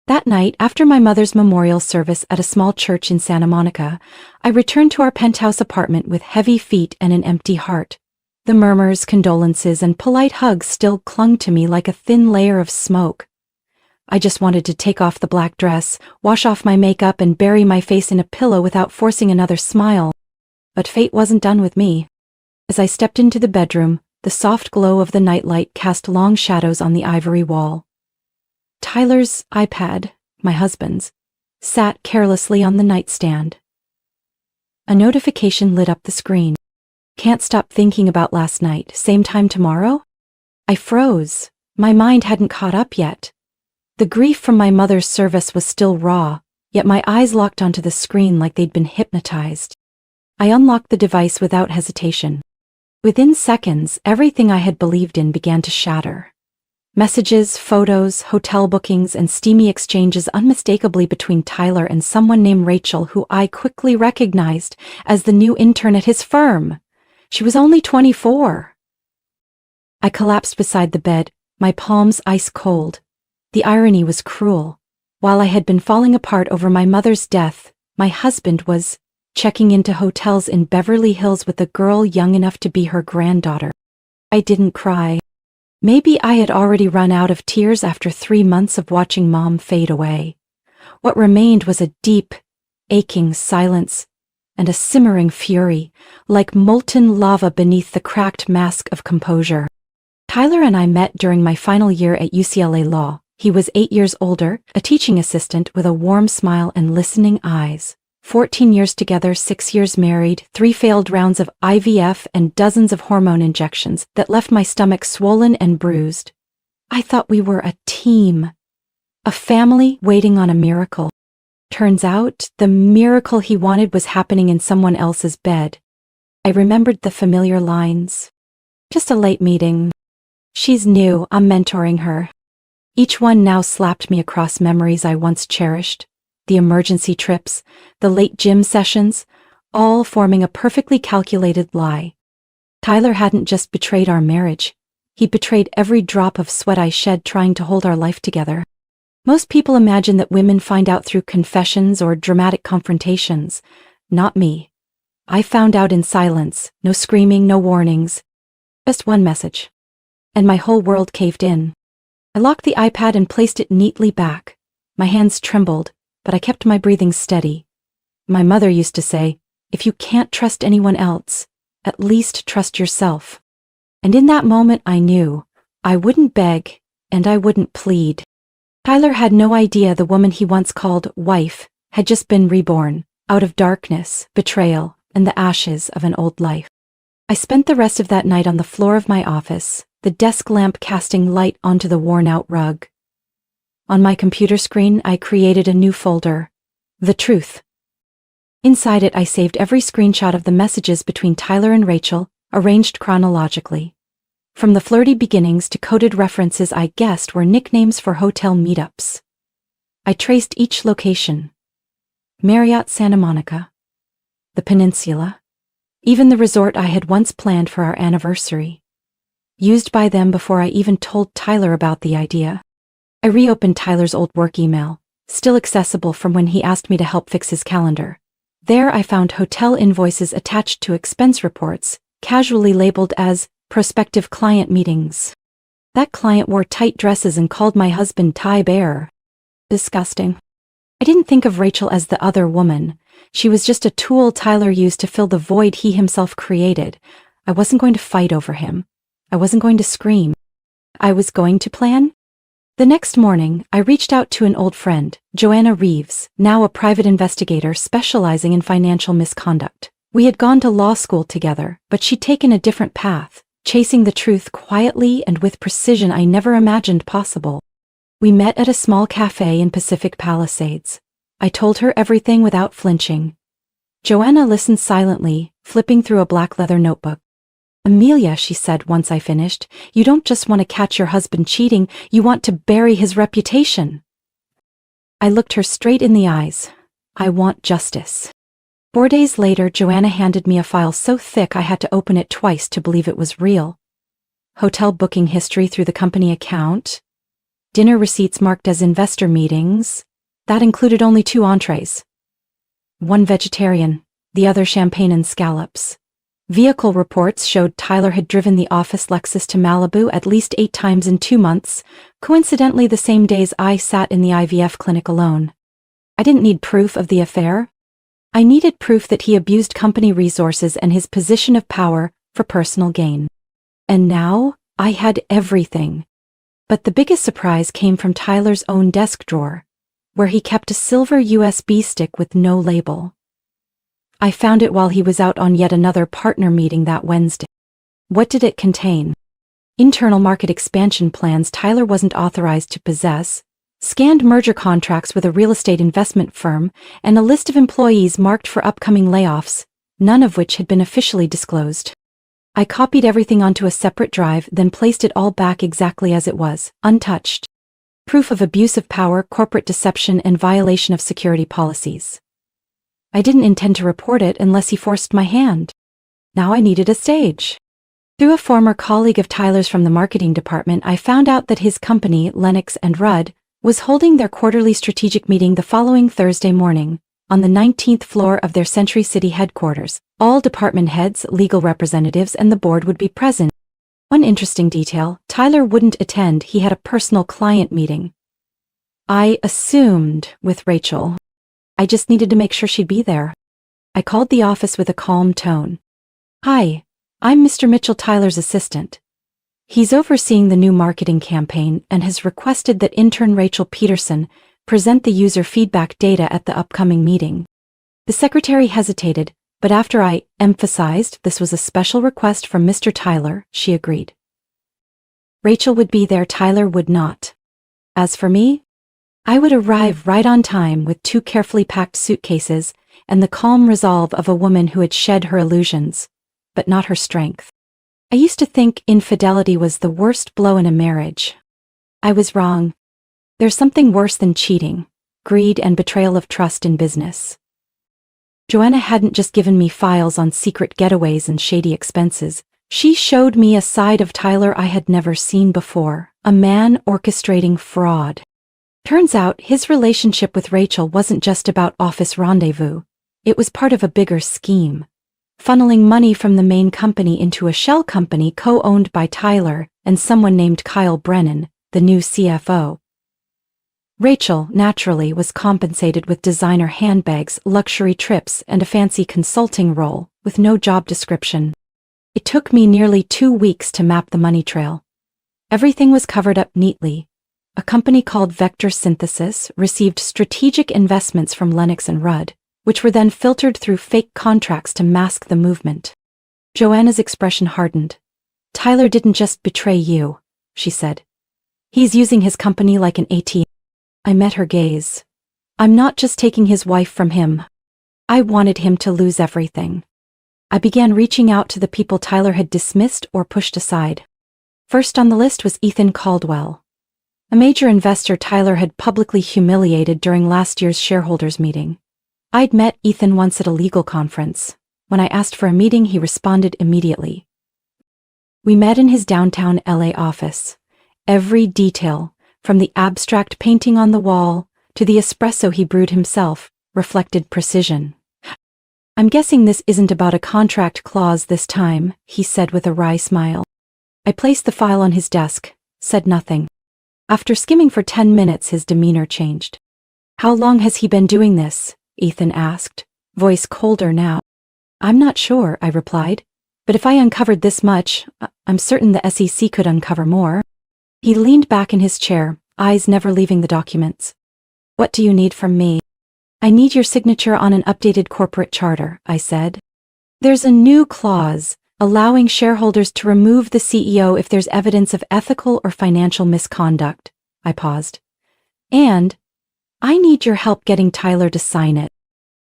That night, after my mother's memorial service at a small church in Santa Monica, I returned to our penthouse apartment with heavy feet and an empty heart. The murmurs, condolences, and polite hugs still clung to me like a thin layer of smoke. I just wanted to take off the black dress, wash off my makeup, and bury my face in a pillow without forcing another smile. But fate wasn't done with me. As I stepped into the bedroom, the soft glow of the nightlight cast long shadows on the ivory wall. Tyler's iPad, my husband's, sat carelessly on the nightstand. A notification lit up the screen. Can't stop thinking about last night, same time tomorrow? I froze. My mind hadn't caught up yet. The grief from my mother's service was still raw, yet my eyes locked onto the screen like they'd been hypnotized. I unlocked the device without hesitation. Within seconds, everything I had believed in began to shatter. Messages, photos, hotel bookings, and steamy exchanges unmistakably between Tyler and someone named Rachel, who I quickly recognized as the new intern at his firm. She was only 24. I collapsed beside the bed, my palms ice cold. The irony was cruel. While I had been falling apart over my mother's death, my husband was checking into hotels in Beverly Hills with a girl young enough to be her granddaughter. I didn't cry. Maybe I had already run out of tears after 3 months of watching Mom fade away. What remained was a deep, aching silence and a simmering fury, like molten lava beneath the cracked mask of composure. Tyler and I met during my final year at UCLA Law. He was 8 years older, a teaching assistant with a warm smile and listening eyes. 14 years together, 6 years married, 3 failed rounds of IVF, and dozens of hormone injections that left my stomach swollen and bruised. I thought we were a team, a family waiting on a miracle. Turns out, the miracle he wanted was happening in someone else's bed. I remembered the familiar lines. Just a late meeting. She's new, I'm mentoring her. Each one now slapped me across memories I once cherished. The emergency trips, the late gym sessions, all forming a perfectly calculated lie. Tyler hadn't just betrayed our marriage. He betrayed every drop of sweat I shed trying to hold our life together. Most people imagine that women find out through confessions or dramatic confrontations. Not me. I found out in silence, no screaming, no warnings. Just one message. And my whole world caved in. I locked the iPad and placed it neatly back. My hands trembled, but I kept my breathing steady. My mother used to say, if you can't trust anyone else, at least trust yourself. And in that moment I knew, I wouldn't beg, and I wouldn't plead. Tyler had no idea the woman he once called wife had just been reborn, out of darkness, betrayal, and the ashes of an old life. I spent the rest of that night on the floor of my office, the desk lamp casting light onto the worn-out rug. On my computer screen, I created a new folder, The Truth. Inside it, I saved every screenshot of the messages between Tyler and Rachel, arranged chronologically. From the flirty beginnings to coded references I guessed were nicknames for hotel meetups. I traced each location. Marriott Santa Monica, the Peninsula, even the resort I had once planned for our anniversary. Used by them before I even told Tyler about the idea. I reopened Tyler's old work email, still accessible from when he asked me to help fix his calendar. There I found hotel invoices attached to expense reports, casually labeled as prospective client meetings. That client wore tight dresses and called my husband Ty Bear. Disgusting. I didn't think of Rachel as the other woman. She was just a tool Tyler used to fill the void he himself created. I wasn't going to fight over him. I wasn't going to scream. I was going to plan. The next morning, I reached out to an old friend, Joanna Reeves, now a private investigator specializing in financial misconduct. We had gone to law school together, but she'd taken a different path, chasing the truth quietly and with precision I never imagined possible. We met at a small cafe in Pacific Palisades. I told her everything without flinching. Joanna listened silently, flipping through a black leather notebook. Amelia, she said once I finished, you don't just want to catch your husband cheating, you want to bury his reputation. I looked her straight in the eyes. I want justice. 4 days later, Joanna handed me a file so thick I had to open it twice to believe it was real. Hotel booking history through the company account. Dinner receipts marked as investor meetings. That included only 2 entrees. One vegetarian, the other champagne and scallops. Vehicle reports showed Tyler had driven the office Lexus to Malibu at least 8 times in 2 months, coincidentally the same days I sat in the IVF clinic alone. I didn't need proof of the affair. I needed proof that he abused company resources and his position of power for personal gain. And now, I had everything. But the biggest surprise came from Tyler's own desk drawer, where he kept a silver USB stick with no label. I found it while he was out on yet another partner meeting that Wednesday. What did it contain? Internal market expansion plans Tyler wasn't authorized to possess, scanned merger contracts with a real estate investment firm, and a list of employees marked for upcoming layoffs, none of which had been officially disclosed. I copied everything onto a separate drive, then placed it all back exactly as it was, untouched. Proof of abuse of power, corporate deception, and violation of security policies. I didn't intend to report it unless he forced my hand. Now I needed a stage. Through a former colleague of Tyler's from the marketing department, I found out that his company, Lennox and Rudd, was holding their quarterly strategic meeting the following Thursday morning, on the 19th floor of their Century City headquarters. All department heads, legal representatives, and the board would be present. One interesting detail, Tyler wouldn't attend, he had a personal client meeting. I assumed with Rachel. I just needed to make sure she'd be there. I called the office with a calm tone. Hi, I'm Mr. Mitchell, Tyler's assistant. He's overseeing the new marketing campaign and has requested that intern Rachel Peterson present the user feedback data at the upcoming meeting. The secretary hesitated, but after I emphasized this was a special request from Mr. Tyler, she agreed. Rachel would be there, Tyler would not. As for me, I would arrive right on time with 2 carefully packed suitcases and the calm resolve of a woman who had shed her illusions, but not her strength. I used to think infidelity was the worst blow in a marriage. I was wrong. There's something worse than cheating, greed, and betrayal of trust in business. Joanna hadn't just given me files on secret getaways and shady expenses. She showed me a side of Tyler I had never seen before, a man orchestrating fraud. Turns out his relationship with Rachel wasn't just about office rendezvous. It was part of a bigger scheme, funneling money from the main company into a shell company co-owned by Tyler and someone named Kyle Brennan, the new CFO. Rachel, naturally, was compensated with designer handbags, luxury trips, and a fancy consulting role, with no job description. It took me nearly 2 weeks to map the money trail. Everything was covered up neatly. A company called Vector Synthesis received strategic investments from Lennox and Rudd, which were then filtered through fake contracts to mask the movement. Joanna's expression hardened. Tyler didn't just betray you, she said. He's using his company like an ATM. I met her gaze. I'm not just taking his wife from him. I wanted him to lose everything. I began reaching out to the people Tyler had dismissed or pushed aside. First on the list was Ethan Caldwell, a major investor Tyler had publicly humiliated during last year's shareholders meeting. I'd met Ethan once at a legal conference. When I asked for a meeting, he responded immediately. We met in his downtown LA office. Every detail, from the abstract painting on the wall to the espresso he brewed himself, reflected precision. I'm guessing this isn't about a contract clause this time, he said with a wry smile. I placed the file on his desk, said nothing. After skimming for 10 minutes, his demeanor changed. How long has he been doing this? Ethan asked, voice colder now. I'm not sure, I replied, but if I uncovered this much, I'm certain the SEC could uncover more. He leaned back in his chair, eyes never leaving the documents. What do you need from me? I need your signature on an updated corporate charter, I said. There's a new clause, allowing shareholders to remove the CEO if there's evidence of ethical or financial misconduct. I paused. And I need your help getting Tyler to sign it.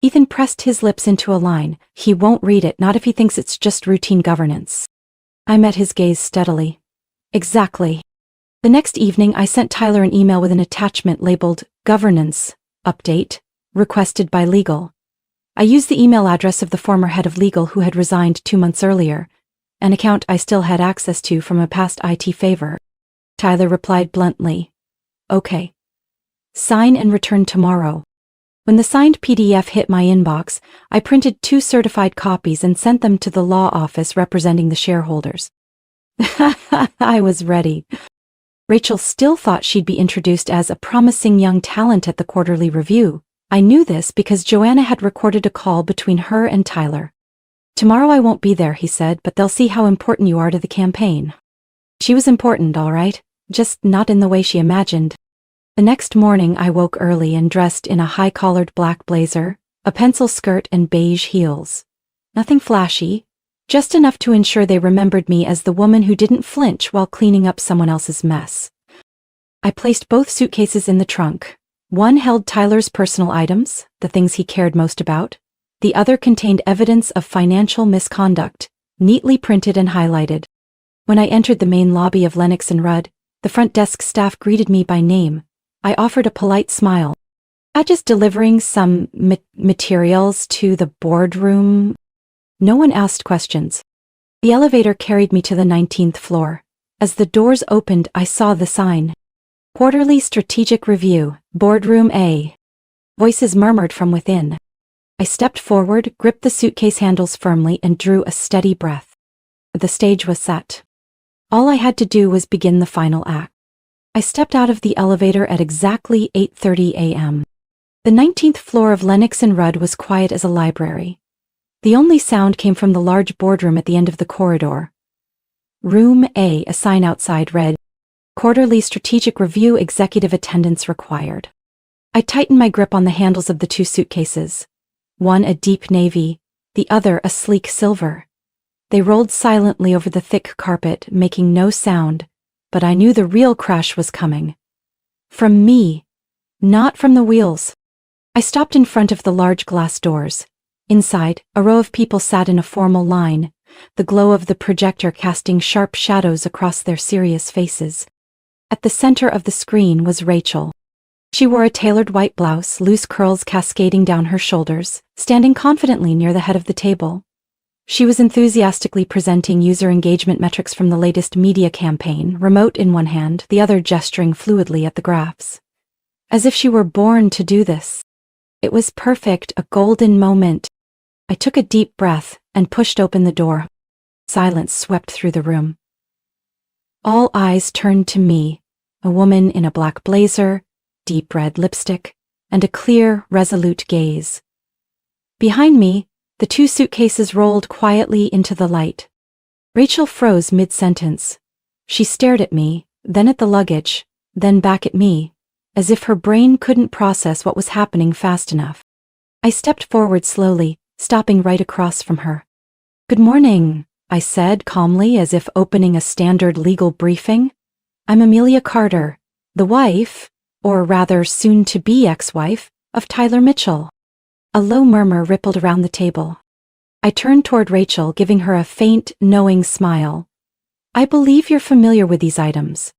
Ethan pressed his lips into a line. He won't read it, not if he thinks it's just routine governance. I met his gaze steadily. Exactly. The next evening, I sent Tyler an email with an attachment labeled Governance Update, requested by legal. I used the email address of the former head of legal who had resigned 2 months earlier, an account I still had access to from a past IT favor. Tyler replied bluntly, Okay. Sign and return tomorrow. When the signed PDF hit my inbox, I printed 2 certified copies and sent them to the law office representing the shareholders. I was ready. Rachel still thought she'd be introduced as a promising young talent at the quarterly review. I knew this because Joanna had recorded a call between her and Tyler. Tomorrow I won't be there, he said, but they'll see how important you are to the campaign. She was important, all right, just not in the way she imagined. The next morning I woke early and dressed in a high-collared black blazer, a pencil skirt and beige heels. Nothing flashy, just enough to ensure they remembered me as the woman who didn't flinch while cleaning up someone else's mess. I placed both suitcases in the trunk. One held Tyler's personal items, the things he cared most about. The other contained evidence of financial misconduct, neatly printed and highlighted. When I entered the main lobby of Lennox and Rudd, the front desk staff greeted me by name. I offered a polite smile. Just delivering some materials to the boardroom. No one asked questions. The elevator carried me to the 19th floor. As the doors opened, I saw the sign. Quarterly Strategic Review, Boardroom A. Voices murmured from within. I stepped forward, gripped the suitcase handles firmly, and drew a steady breath. The stage was set. All I had to do was begin the final act. I stepped out of the elevator at exactly 8:30 a.m. The 19th floor of Lennox and Rudd was quiet as a library. The only sound came from the large boardroom at the end of the corridor. Room A, a sign outside read, Quarterly Strategic Review, Executive Attendance Required. I tightened my grip on the handles of the 2 suitcases. One a deep navy, the other a sleek silver. They rolled silently over the thick carpet, making no sound, but I knew the real crash was coming. From me, not from the wheels. I stopped in front of the large glass doors. Inside, a row of people sat in a formal line, the glow of the projector casting sharp shadows across their serious faces. At the center of the screen was Rachel. She wore a tailored white blouse, loose curls cascading down her shoulders, standing confidently near the head of the table. She was enthusiastically presenting user engagement metrics from the latest media campaign, remote in one hand, the other gesturing fluidly at the graphs. As if she were born to do this. It was perfect, a golden moment. I took a deep breath and pushed open the door. Silence swept through the room. All eyes turned to me, a woman in a black blazer, deep red lipstick, and a clear, resolute gaze. Behind me, the 2 suitcases rolled quietly into the light. Rachel froze mid-sentence. She stared at me, then at the luggage, then back at me, as if her brain couldn't process what was happening fast enough. I stepped forward slowly, stopping right across from her. "Good morning," I said calmly, as if opening a standard legal briefing. "I'm Amelia Carter, the wife, or rather soon-to-be ex-wife, of Tyler Mitchell." A low murmur rippled around the table. I turned toward Rachel, giving her a faint, knowing smile. "I believe you're familiar with these items."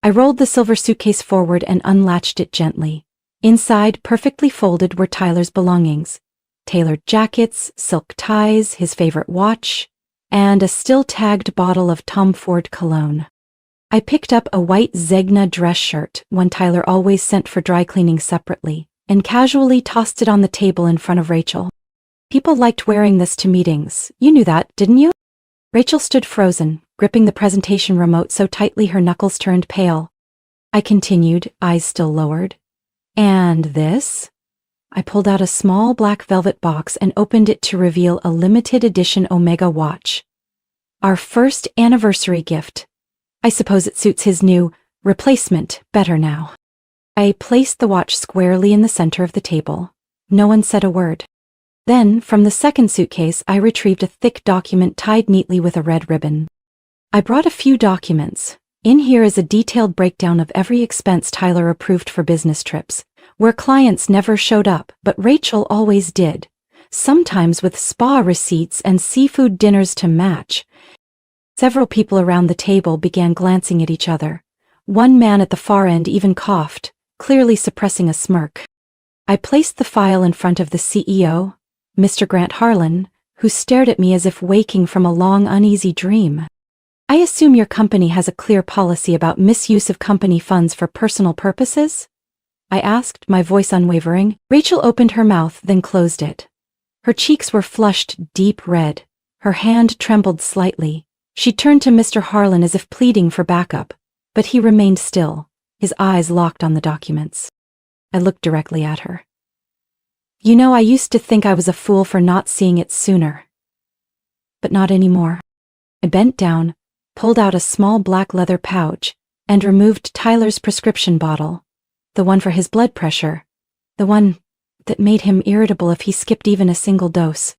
I rolled the silver suitcase forward and unlatched it gently. Inside, perfectly folded, were Tyler's belongings. Tailored jackets, silk ties, his favorite watch, and a still-tagged bottle of Tom Ford cologne. I picked up a white Zegna dress shirt, one Tyler always sent for dry cleaning separately, and casually tossed it on the table in front of Rachel. "People liked wearing this to meetings. You knew that, didn't you?" Rachel stood frozen, gripping the presentation remote so tightly her knuckles turned pale. I continued, eyes still lowered. "And this?" I pulled out a small black velvet box and opened it to reveal a limited edition Omega watch. "Our first anniversary gift. I suppose it suits his new replacement better now." I placed the watch squarely in the center of the table. No one said a word. Then, from the second suitcase, I retrieved a thick document tied neatly with a red ribbon. I brought a few documents. In here is a detailed breakdown of every expense Tyler approved for business trips, where clients never showed up, but Rachel always did, sometimes with spa receipts and seafood dinners to match. Several people around the table began glancing at each other. One man at the far end even coughed, clearly suppressing a smirk. I placed the file in front of the CEO, Mr. Grant Harlan, who stared at me as if waking from a long, uneasy dream. I assume your company has a clear policy about misuse of company funds for personal purposes? I asked, my voice unwavering. Rachel opened her mouth, then closed it. Her cheeks were flushed deep red. Her hand trembled slightly. She turned to Mr. Harlan as if pleading for backup, but he remained still, his eyes locked on the documents. I looked directly at her. You know, I used to think I was a fool for not seeing it sooner. But not anymore. I bent down, pulled out a small black leather pouch, and removed Tyler's prescription bottle, the one for his blood pressure, the one that made him irritable if he skipped even a single dose.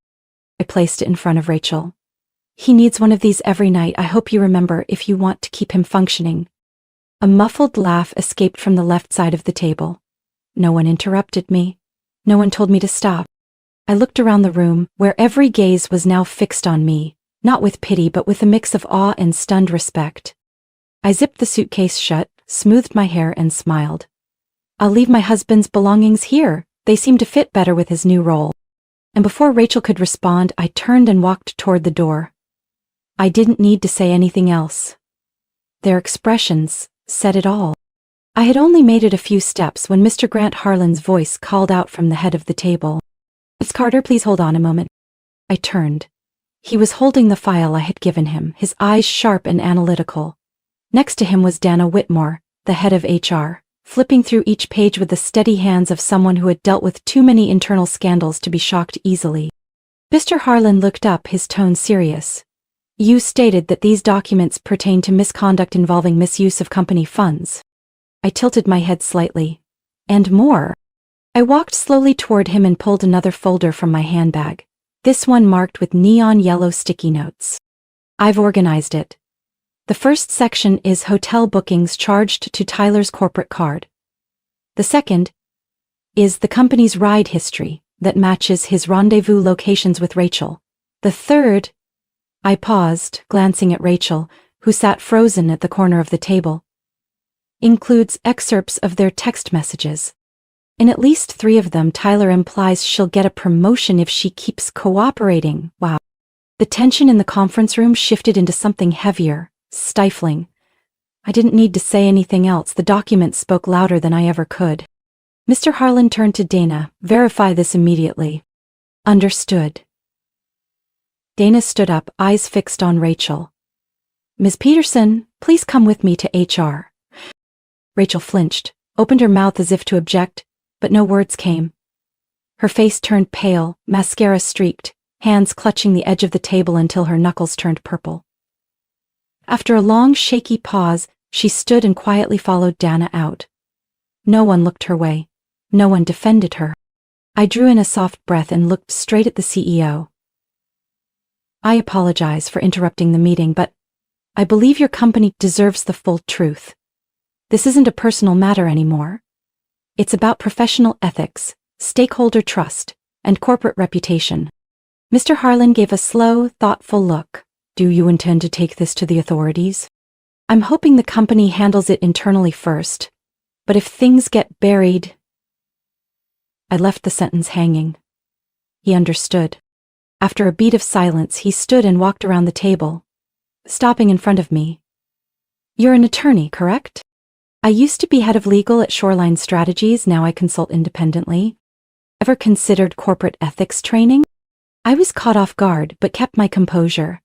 I placed it in front of Rachel. He needs one of these every night. I hope you remember if you want to keep him functioning. A muffled laugh escaped from the left side of the table. No one interrupted me. No one told me to stop. I looked around the room, where every gaze was now fixed on me, not with pity but with a mix of awe and stunned respect. I zipped the suitcase shut, smoothed my hair, and smiled. I'll leave my husband's belongings here. They seem to fit better with his new role. And before Rachel could respond, I turned and walked toward the door. I didn't need to say anything else. Their expressions said it all. I had only made it a few steps when Mr. Grant Harlan's voice called out from the head of the table. Miss Carter, please hold on a moment. I turned. He was holding the file I had given him, his eyes sharp and analytical. Next to him was Dana Whitmore, the head of HR, flipping through each page with the steady hands of someone who had dealt with too many internal scandals to be shocked easily. Mr. Harlan looked up, his tone serious. You stated that these documents pertain to misconduct involving misuse of company funds. I tilted my head slightly. And more. I walked slowly toward him and pulled another folder from my handbag, this one marked with neon yellow sticky notes. I've organized it. The first section is hotel bookings charged to Tyler's corporate card. The second is the company's ride history that matches his rendezvous locations with Rachel. The third, I paused, glancing at Rachel, who sat frozen at the corner of the table, includes excerpts of their text messages. In at least 3 of them, Tyler implies she'll get a promotion if she keeps cooperating. Wow. The tension in the conference room shifted into something heavier, stifling. I didn't need to say anything else. The document spoke louder than I ever could. Mr. Harlan turned to Dana. Verify this immediately. Understood. Dana stood up, eyes fixed on Rachel. Ms. Peterson, please come with me to HR. Rachel flinched, opened her mouth as if to object, but no words came. Her face turned pale, mascara streaked, hands clutching the edge of the table until her knuckles turned purple. After a long, shaky pause, she stood and quietly followed Dana out. No one looked her way. No one defended her. I drew in a soft breath and looked straight at the CEO. I apologize for interrupting the meeting, but I believe your company deserves the full truth. This isn't a personal matter anymore. It's about professional ethics, stakeholder trust, and corporate reputation. Mr. Harlan gave a slow, thoughtful look. Do you intend to take this to the authorities? I'm hoping the company handles it internally first, but if things get buried... I left the sentence hanging. He understood. After a beat of silence, he stood and walked around the table, stopping in front of me. You're an attorney, correct? I used to be head of legal at Shoreline Strategies, now I consult independently. Ever considered corporate ethics training? I was caught off guard but kept my composure.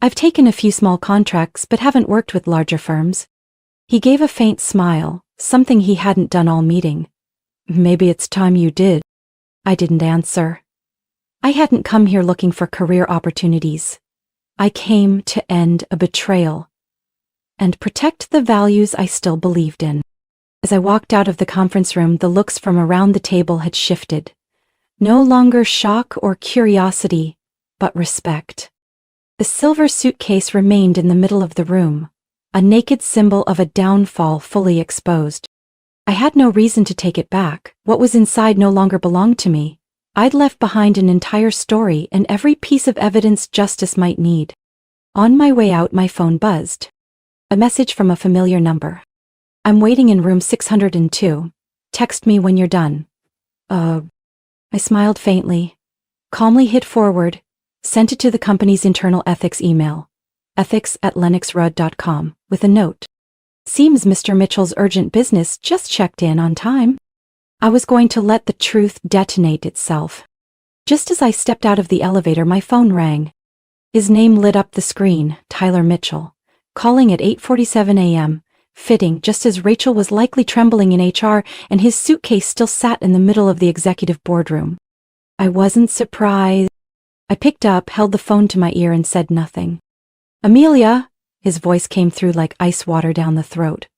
I've taken a few small contracts but haven't worked with larger firms. He gave a faint smile, something he hadn't done all meeting. Maybe it's time you did. I didn't answer. I hadn't come here looking for career opportunities. I came to end a betrayal and protect the values I still believed in. As I walked out of the conference room, the looks from around the table had shifted. No longer shock or curiosity, but respect. The silver suitcase remained in the middle of the room, a naked symbol of a downfall fully exposed. I had no reason to take it back. What was inside no longer belonged to me. I'd left behind an entire story and every piece of evidence justice might need. On my way out, my phone buzzed. A message from a familiar number. I'm waiting in room 602. Text me when you're done. I smiled faintly, calmly hit forward, sent it to the company's internal ethics email. ethics@lennoxrudd.com, with a note. Seems Mr. Mitchell's urgent business just checked in on time. I was going to let the truth detonate itself. Just as I stepped out of the elevator, my phone rang. His name lit up the screen, Tyler Mitchell, calling at 8:47 a.m., fitting just as Rachel was likely trembling in HR and his suitcase still sat in the middle of the executive boardroom. I wasn't surprised. I picked up, held the phone to my ear and said nothing. "Amelia," his voice came through like ice water down the throat.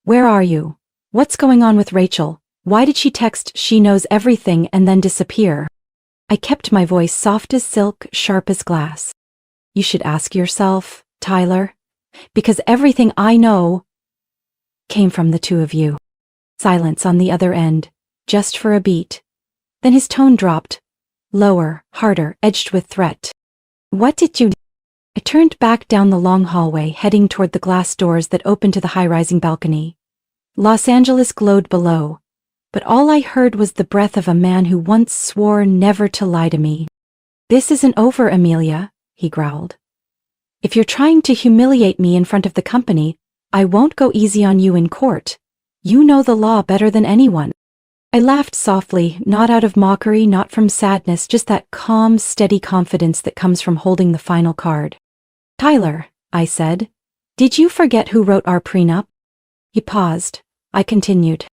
"Where are you? What's going on with Rachel? Why did she text 'she knows everything' and then disappear?" I kept my voice soft as silk, sharp as glass. "You should ask yourself, Tyler, because everything I know came from the two of you." Silence on the other end, just for a beat. Then his tone dropped, lower, harder, edged with threat. "What did you do?" I turned back down the long hallway, heading toward the glass doors that opened to the high-rising balcony. Los Angeles glowed below, but all I heard was the breath of a man who once swore never to lie to me. "This isn't over, Amelia," he growled. "If you're trying to humiliate me in front of the company, I won't go easy on you in court. You know the law better than anyone." I laughed softly, not out of mockery, not from sadness, just that calm, steady confidence that comes from holding the final card. "Tyler," I said, "did you forget who wrote our prenup?" He paused. I continued.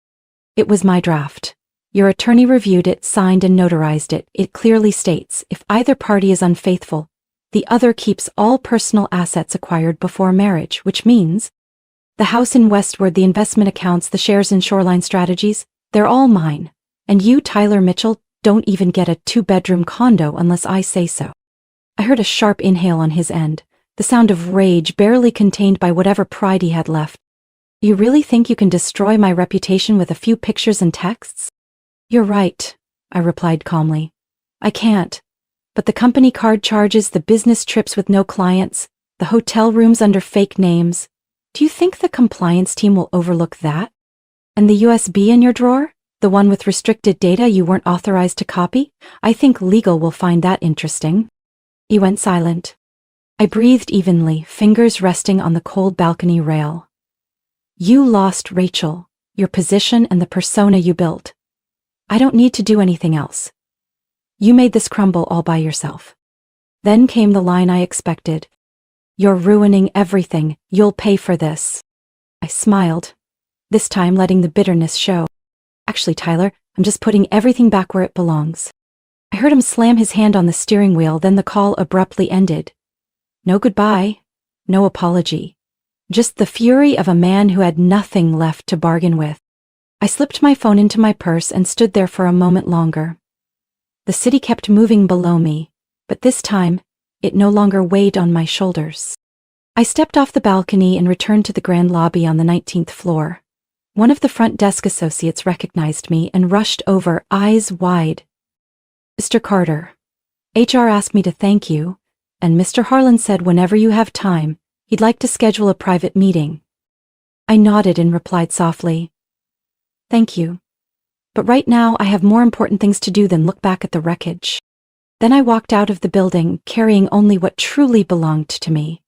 "It was my draft. Your attorney reviewed it, signed and notarized it. It clearly states, if either party is unfaithful, the other keeps all personal assets acquired before marriage, which means the house in Westward, the investment accounts, the shares in Shoreline Strategies, they're all mine. And you, Tyler Mitchell, don't even get a 2-bedroom condo unless I say so." I heard a sharp inhale on his end, the sound of rage barely contained by whatever pride he had left. "You really think you can destroy my reputation with a few pictures and texts?" "You're right," I replied calmly. "I can't. But the company card charges, the business trips with no clients, the hotel rooms under fake names. Do you think the compliance team will overlook that? And the USB in your drawer? The one with restricted data you weren't authorized to copy? I think legal will find that interesting." He went silent. I breathed evenly, fingers resting on the cold balcony rail. "You lost Rachel, your position and the persona you built. I don't need to do anything else. You made this crumble all by yourself." Then came the line I expected. "You're ruining everything. You'll pay for this." I smiled, this time letting the bitterness show. "Actually, Tyler, I'm just putting everything back where it belongs." I heard him slam his hand on the steering wheel, then the call abruptly ended. No goodbye, no apology. Just the fury of a man who had nothing left to bargain with. I slipped my phone into my purse and stood there for a moment longer. The city kept moving below me, but this time, it no longer weighed on my shoulders. I stepped off the balcony and returned to the grand lobby on the 19th floor. One of the front desk associates recognized me and rushed over, eyes wide. "Mr. Carter, HR asked me to thank you, and Mr. Harlan said whenever you have time, he'd like to schedule a private meeting." I nodded and replied softly, "Thank you. But right now I have more important things to do than look back at the wreckage." Then I walked out of the building, carrying only what truly belonged to me.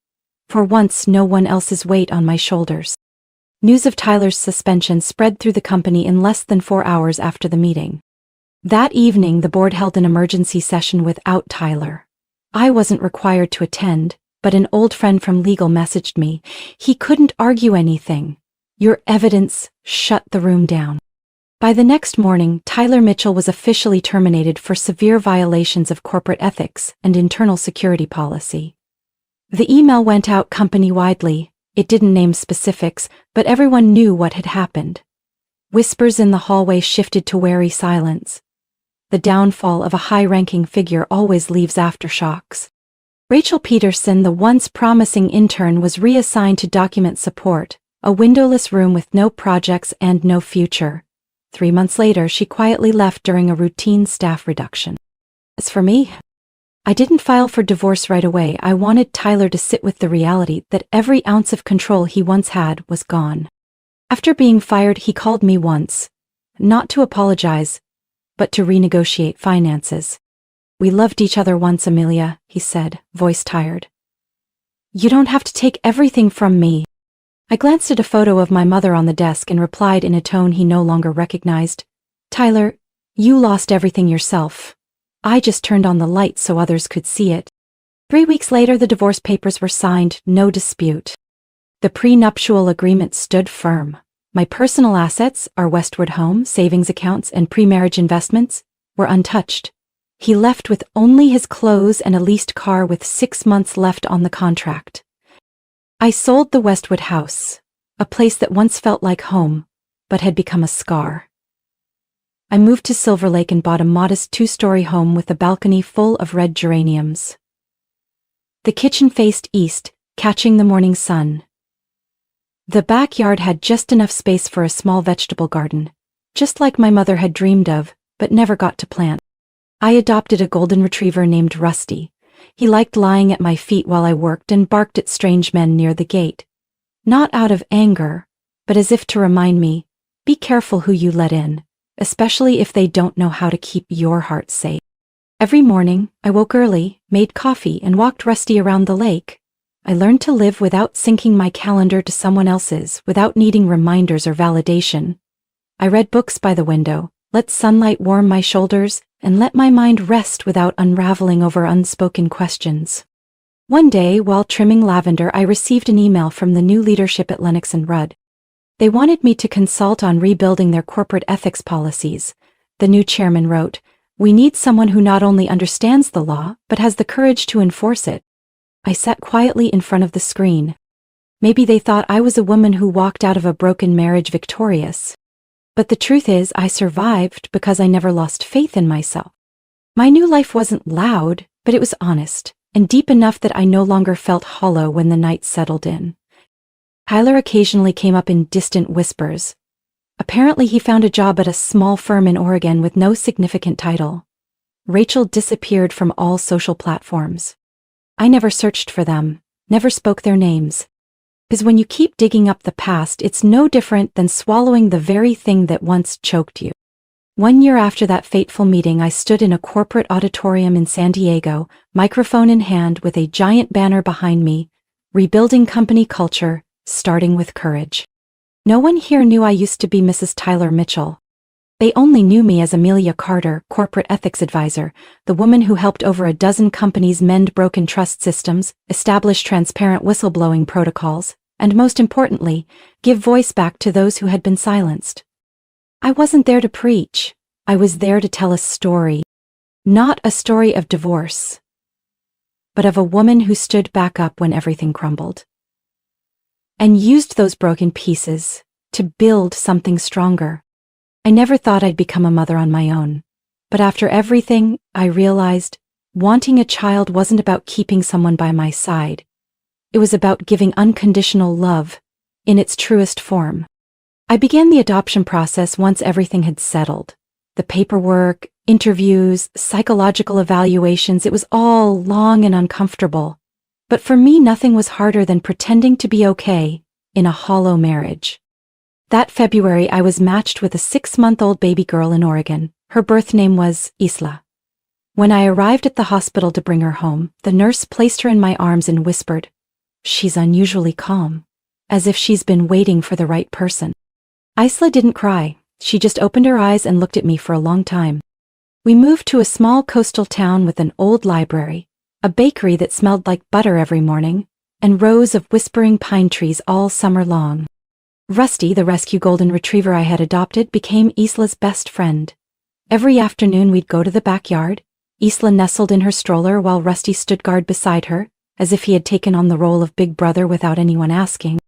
For once, no one else's weight on my shoulders. News of Tyler's suspension spread through the company in less than 4 hours after the meeting. That evening, the board held an emergency session without Tyler. I wasn't required to attend, but an old friend from legal messaged me. He couldn't argue anything. Your evidence shut the room down. By the next morning, Tyler Mitchell was officially terminated for severe violations of corporate ethics and internal security policy. The email went out company-widely. It didn't name specifics, but everyone knew what had happened. Whispers in the hallway shifted to wary silence. The downfall of a high-ranking figure always leaves aftershocks. Rachel Peterson, the once promising intern, was reassigned to document support, a windowless room with no projects and no future. 3 months later, she quietly left during a routine staff reduction. As for me, I didn't file for divorce right away. I wanted Tyler to sit with the reality that every ounce of control he once had was gone. After being fired, he called me once, not to apologize, but to renegotiate finances. "We loved each other once, Amelia," he said, voice tired. You don't have to take everything from me. I glanced at a photo of my mother on the desk and replied in a tone he no longer recognized. Tyler, you lost everything yourself. I just turned on the light so others could see it. 3 weeks later, the divorce papers were signed, no dispute. The prenuptial agreement stood firm. My personal assets, our Westwood home, savings accounts, and pre-marriage investments, were untouched. He left with only his clothes and a leased car with 6 months left on the contract. I sold the Westwood house, a place that once felt like home, but had become a scar. I moved to Silver Lake and bought a modest 2-story home with a balcony full of red geraniums. The kitchen faced east, catching the morning sun. The backyard had just enough space for a small vegetable garden, just like my mother had dreamed of, but never got to plant. I adopted a golden retriever named Rusty. He liked lying at my feet while I worked and barked at strange men near the gate. Not out of anger, but as if to remind me, be careful who you let in, especially if they don't know how to keep your heart safe. Every morning, I woke early, made coffee, and walked Rusty around the lake. I learned to live without syncing my calendar to someone else's, without needing reminders or validation. I read books by the window, let sunlight warm my shoulders, and let my mind rest without unraveling over unspoken questions. One day, while trimming lavender, I received an email from the new leadership at Lennox and Rudd. They wanted me to consult on rebuilding their corporate ethics policies. The new chairman wrote, "We need someone who not only understands the law, but has the courage to enforce it." I sat quietly in front of the screen. Maybe they thought I was a woman who walked out of a broken marriage victorious. But the truth is, I survived because I never lost faith in myself. My new life wasn't loud, but it was honest, and deep enough that I no longer felt hollow when the night settled in. Tyler occasionally came up in distant whispers. Apparently he found a job at a small firm in Oregon with no significant title. Rachel disappeared from all social platforms. I never searched for them, never spoke their names. Because when you keep digging up the past, it's no different than swallowing the very thing that once choked you. 1 year after that fateful meeting, I stood in a corporate auditorium in San Diego, microphone in hand with a giant banner behind me, rebuilding company culture, starting with courage. No one here knew I used to be Mrs. Tyler Mitchell. They only knew me as Amelia Carter, corporate ethics advisor, the woman who helped over a dozen companies mend broken trust systems, establish transparent whistleblowing protocols, and most importantly, give voice back to those who had been silenced. I wasn't there to preach. I was there to tell a story. Not a story of divorce, but of a woman who stood back up when everything crumbled. And used those broken pieces to build something stronger. I never thought I'd become a mother on my own. But after everything, I realized wanting a child wasn't about keeping someone by my side. It was about giving unconditional love in its truest form. I began the adoption process once everything had settled. The paperwork, interviews, psychological evaluations, it was all long and uncomfortable. But for me, nothing was harder than pretending to be okay in a hollow marriage. That February, I was matched with a 6-month-old baby girl in Oregon. Her birth name was Isla. When I arrived at the hospital to bring her home, the nurse placed her in my arms and whispered, "She's unusually calm, as if she's been waiting for the right person." Isla didn't cry. She just opened her eyes and looked at me for a long time. We moved to a small coastal town with an old library, a bakery that smelled like butter every morning, and rows of whispering pine trees all summer long. Rusty, the rescue golden retriever I had adopted, became Isla's best friend. Every afternoon we'd go to the backyard. Isla nestled in her stroller while Rusty stood guard beside her, as if he had taken on the role of big brother without anyone asking.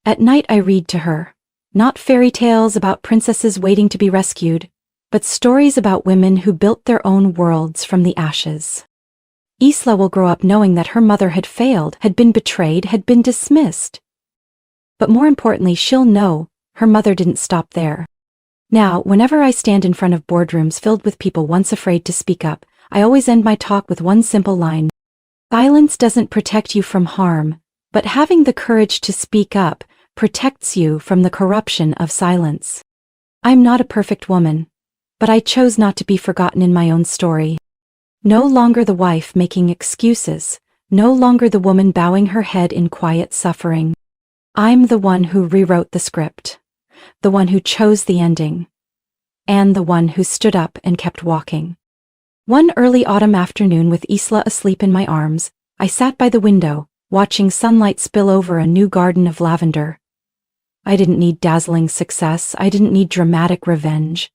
At night I read to her, not fairy tales about princesses waiting to be rescued, but stories about women who built their own worlds from the ashes. Isla will grow up knowing that her mother had failed, had been betrayed, had been dismissed. But more importantly, she'll know her mother didn't stop there. Now, whenever I stand in front of boardrooms filled with people once afraid to speak up, I always end my talk with one simple line. Silence doesn't protect you from harm, but having the courage to speak up protects you from the corruption of silence. I'm not a perfect woman, but I chose not to be forgotten in my own story. No longer the wife making excuses, No longer the woman bowing her head in quiet suffering. I'm the one who rewrote the script. The one who chose the ending. And the one who stood up and kept walking. One early autumn afternoon with Isla asleep in my arms, I sat by the window, watching sunlight spill over a new garden of lavender. I didn't need dazzling success, I didn't need dramatic revenge.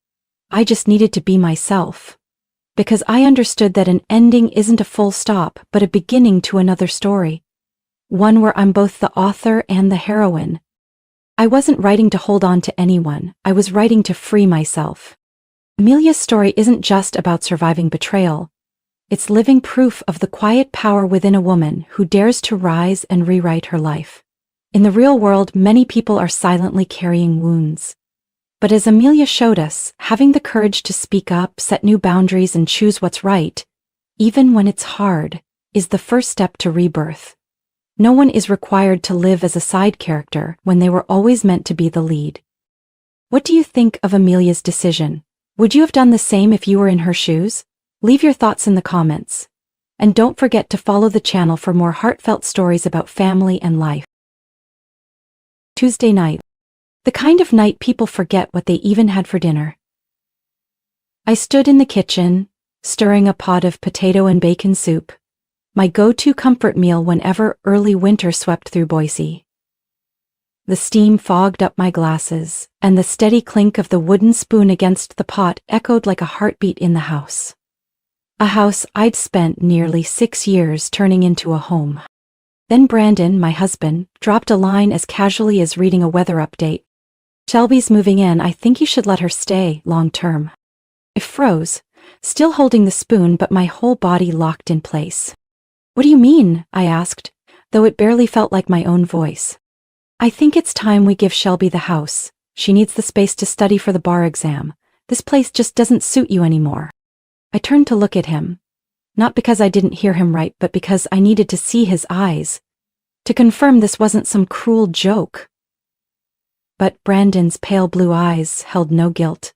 I just needed to be myself. Because I understood that an ending isn't a full stop, but a beginning to another story. One where I'm both the author and the heroine. I wasn't writing to hold on to anyone, I was writing to free myself. Amelia's story isn't just about surviving betrayal. It's living proof of the quiet power within a woman who dares to rise and rewrite her life. In the real world, many people are silently carrying wounds. But as Amelia showed us, having the courage to speak up, set new boundaries, and choose what's right, even when it's hard, is the first step to rebirth. No one is required to live as a side character when they were always meant to be the lead. What do you think of Amelia's decision? Would you have done the same if you were in her shoes? Leave your thoughts in the comments. And don't forget to follow the channel for more heartfelt stories about family and life. Tuesday night. The kind of night people forget what they even had for dinner. I stood in the kitchen, stirring a pot of potato and bacon soup, my go-to comfort meal whenever early winter swept through Boise. The steam fogged up my glasses, and the steady clink of the wooden spoon against the pot echoed like a heartbeat in the house. A house I'd spent nearly 6 years turning into a home. Then Brandon, my husband, dropped a line as casually as reading a weather update. "Shelby's moving in, I think you should let her stay, long term." I froze, still holding the spoon but my whole body locked in place. "What do you mean?" I asked, though it barely felt like my own voice. "I think it's time we give Shelby the house. She needs the space to study for the bar exam. This place just doesn't suit you anymore." I turned to look at him. Not because I didn't hear him right, but because I needed to see his eyes, to confirm this wasn't some cruel joke. But Brandon's pale blue eyes held no guilt,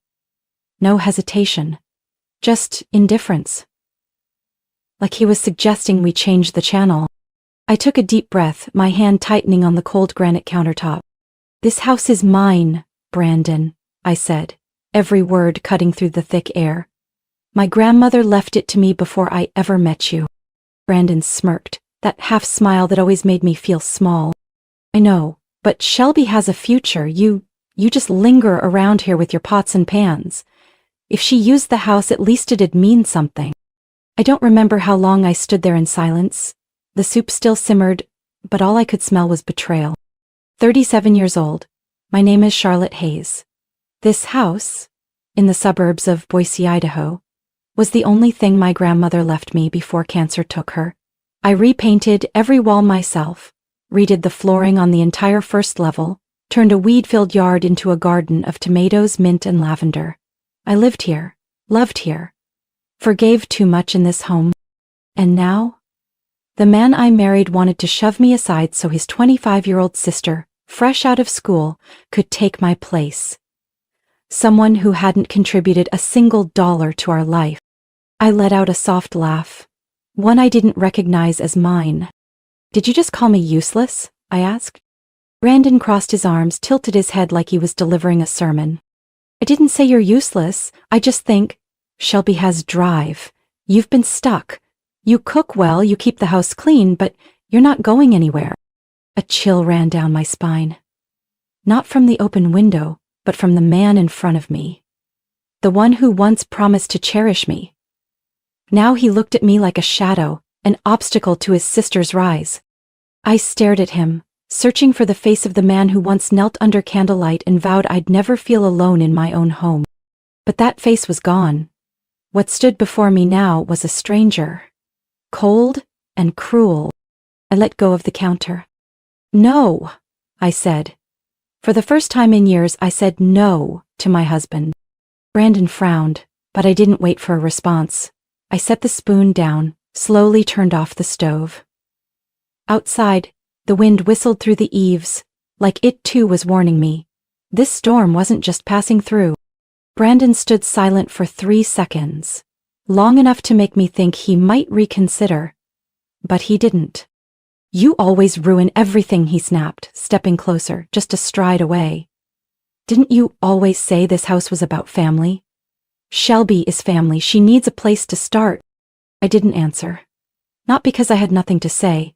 no hesitation, just indifference. Like he was suggesting we change the channel. I took a deep breath, my hand tightening on the cold granite countertop. "This house is mine, Brandon," I said, every word cutting through the thick air. "My grandmother left it to me before I ever met you." Brandon smirked, that half smile that always made me feel small. "I know, but Shelby has a future. You just linger around here with your pots and pans. If she used the house, at least it'd mean something." I don't remember how long I stood there in silence. The soup still simmered, but all I could smell was betrayal. 37 years old. My name is Charlotte Hayes. This house, in the suburbs of Boise, Idaho, was the only thing my grandmother left me before cancer took her. I repainted every wall myself, redid the flooring on the entire first level, turned a weed-filled yard into a garden of tomatoes, mint, and lavender. I lived here, loved here, forgave too much in this home. And now? The man I married wanted to shove me aside so his 25-year-old sister, fresh out of school, could take my place. Someone who hadn't contributed a single dollar to our life. I let out a soft laugh, one I didn't recognize as mine. "Did you just call me useless?" I asked. Brandon crossed his arms, tilted his head like he was delivering a sermon. "I didn't say you're useless, I just think Shelby has drive. You've been stuck. You cook well, you keep the house clean, but you're not going anywhere." A chill ran down my spine. Not from the open window, but from the man in front of me. The one who once promised to cherish me. Now he looked at me like a shadow, an obstacle to his sister's rise. I stared at him, searching for the face of the man who once knelt under candlelight and vowed I'd never feel alone in my own home. But that face was gone. What stood before me now was a stranger. Cold and cruel. I let go of the counter. "No," I said. For the first time in years, I said no to my husband. Brandon frowned, but I didn't wait for a response. I set the spoon down, slowly turned off the stove. Outside, the wind whistled through the eaves, like it too was warning me. This storm wasn't just passing through. Brandon stood silent for 3 seconds, long enough to make me think he might reconsider. But he didn't. "You always ruin everything," he snapped, stepping closer, just a stride away. "Didn't you always say this house was about family? Shelby is family. She needs a place to start." I didn't answer. Not because I had nothing to say,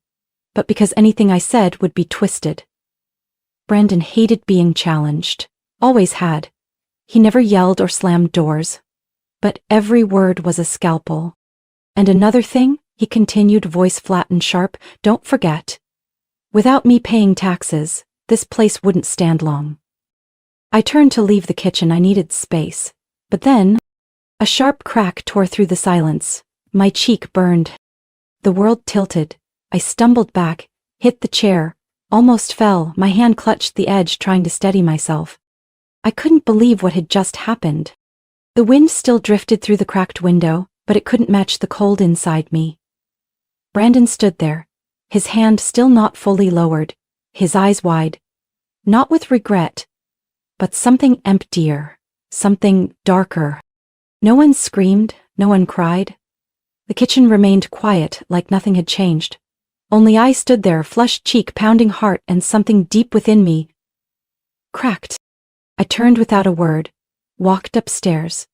but because anything I said would be twisted. Brandon hated being challenged. Always had. He never yelled or slammed doors. But every word was a scalpel. "And another thing," he continued, voice flat and sharp, "don't forget. Without me paying taxes, this place wouldn't stand long." I turned to leave the kitchen. I needed space. But then, a sharp crack tore through the silence. My cheek burned. The world tilted. I stumbled back, hit the chair, almost fell. My hand clutched the edge, trying to steady myself. I couldn't believe what had just happened. The wind still drifted through the cracked window, but it couldn't match the cold inside me. Brandon stood there, his hand still not fully lowered, his eyes wide. Not with regret, but something emptier, something darker. No one screamed, no one cried. The kitchen remained quiet, like nothing had changed. Only I stood there, flushed cheek, pounding heart, and something deep within me cracked. I turned without a word, walked upstairs.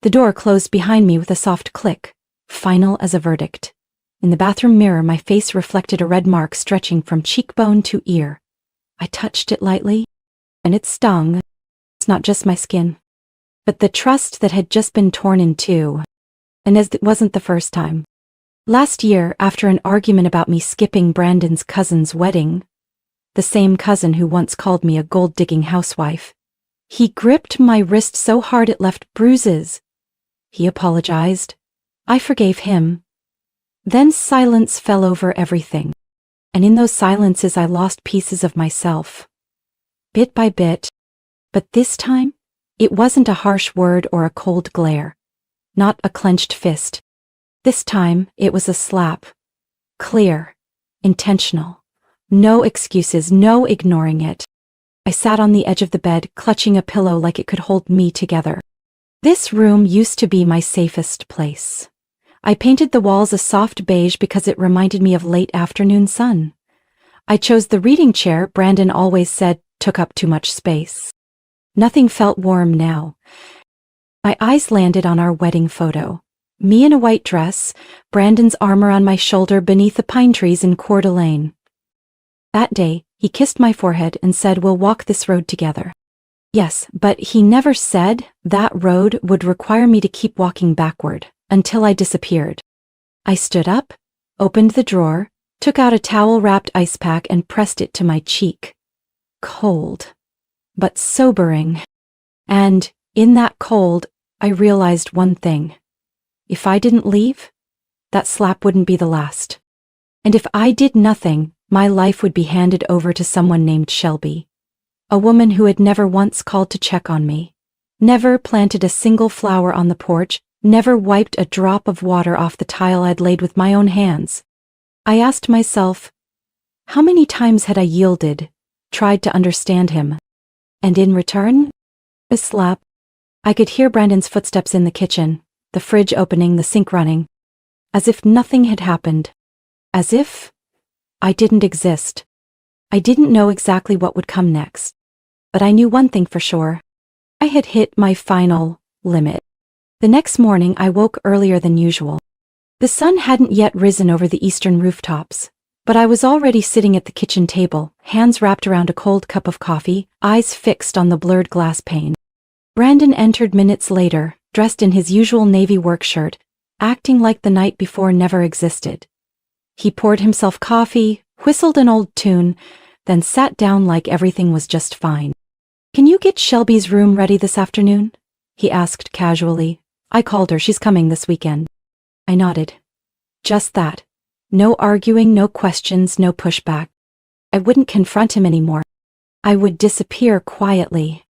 The door closed behind me with a soft click, final as a verdict. In the bathroom mirror, my face reflected a red mark stretching from cheekbone to ear. I touched it lightly, and it stung. It's not just my skin, but the trust that had just been torn in two. And as it wasn't the first time. Last year, after an argument about me skipping Brandon's cousin's wedding, the same cousin who once called me a gold-digging housewife, he gripped my wrist so hard it left bruises. He apologized. I forgave him. Then silence fell over everything. And in those silences I lost pieces of myself. Bit by bit. But this time, it wasn't a harsh word or a cold glare. Not a clenched fist. This time, it was a slap. Clear. Intentional. No excuses, no ignoring it. I sat on the edge of the bed, clutching a pillow like it could hold me together. This room used to be my safest place. I painted the walls a soft beige because it reminded me of late afternoon sun. I chose the reading chair Brandon always said took up too much space. Nothing felt warm now. My eyes landed on our wedding photo. Me in a white dress, Brandon's arm around my shoulder beneath the pine trees in Coeur d'Alene. That day, he kissed my forehead and said, "We'll walk this road together." Yes, but he never said that road would require me to keep walking backward until I disappeared. I stood up, opened the drawer, took out a towel-wrapped ice pack and pressed it to my cheek. Cold, but sobering. And in that cold, I realized one thing. If I didn't leave, that slap wouldn't be the last. And if I did nothing, my life would be handed over to someone named Shelby. A woman who had never once called to check on me. Never planted a single flower on the porch, never wiped a drop of water off the tile I'd laid with my own hands. I asked myself, how many times had I yielded, tried to understand him? And in return, a slap. I could hear Brandon's footsteps in the kitchen, the fridge opening, the sink running. As if nothing had happened. As if I didn't exist. I didn't know exactly what would come next. But I knew one thing for sure. I had hit my final limit. The next morning I woke earlier than usual. The sun hadn't yet risen over the eastern rooftops, but I was already sitting at the kitchen table, hands wrapped around a cold cup of coffee, eyes fixed on the blurred glass pane. Brandon entered minutes later, dressed in his usual navy work shirt, acting like the night before never existed. He poured himself coffee, whistled an old tune, then sat down like everything was just fine. "Can you get Shelby's room ready this afternoon?" he asked casually. "I called her, she's coming this weekend." I nodded. Just that. No arguing, no questions, no pushback. I wouldn't confront him anymore. I would disappear quietly.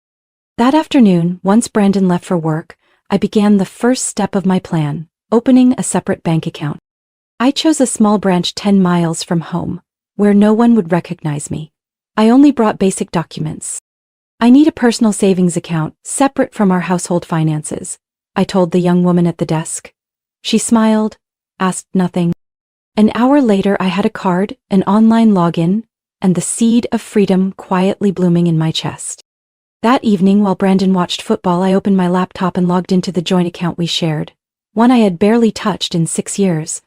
That afternoon, once Brandon left for work, I began the first step of my plan, opening a separate bank account. I chose a small branch 10 miles from home, where no one would recognize me. I only brought basic documents. "I need a personal savings account, separate from our household finances," I told the young woman at the desk. She smiled, asked nothing. An hour later I had a card, an online login, and the seed of freedom quietly blooming in my chest. That evening, while Brandon watched football, I opened my laptop and logged into the joint account we shared, one I had barely touched in 6 years.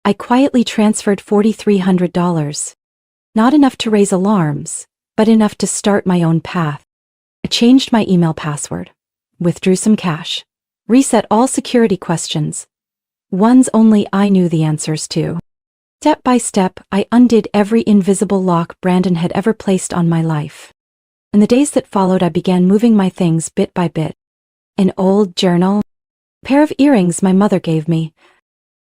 I quietly transferred $4,300. Not enough to raise alarms, but enough to start my own path. I changed my email password, withdrew some cash, reset all security questions, ones only I knew the answers to. Step by step, I undid every invisible lock Brandon had ever placed on my life. In the days that followed, I began moving my things bit by bit. An old journal, a pair of earrings my mother gave me,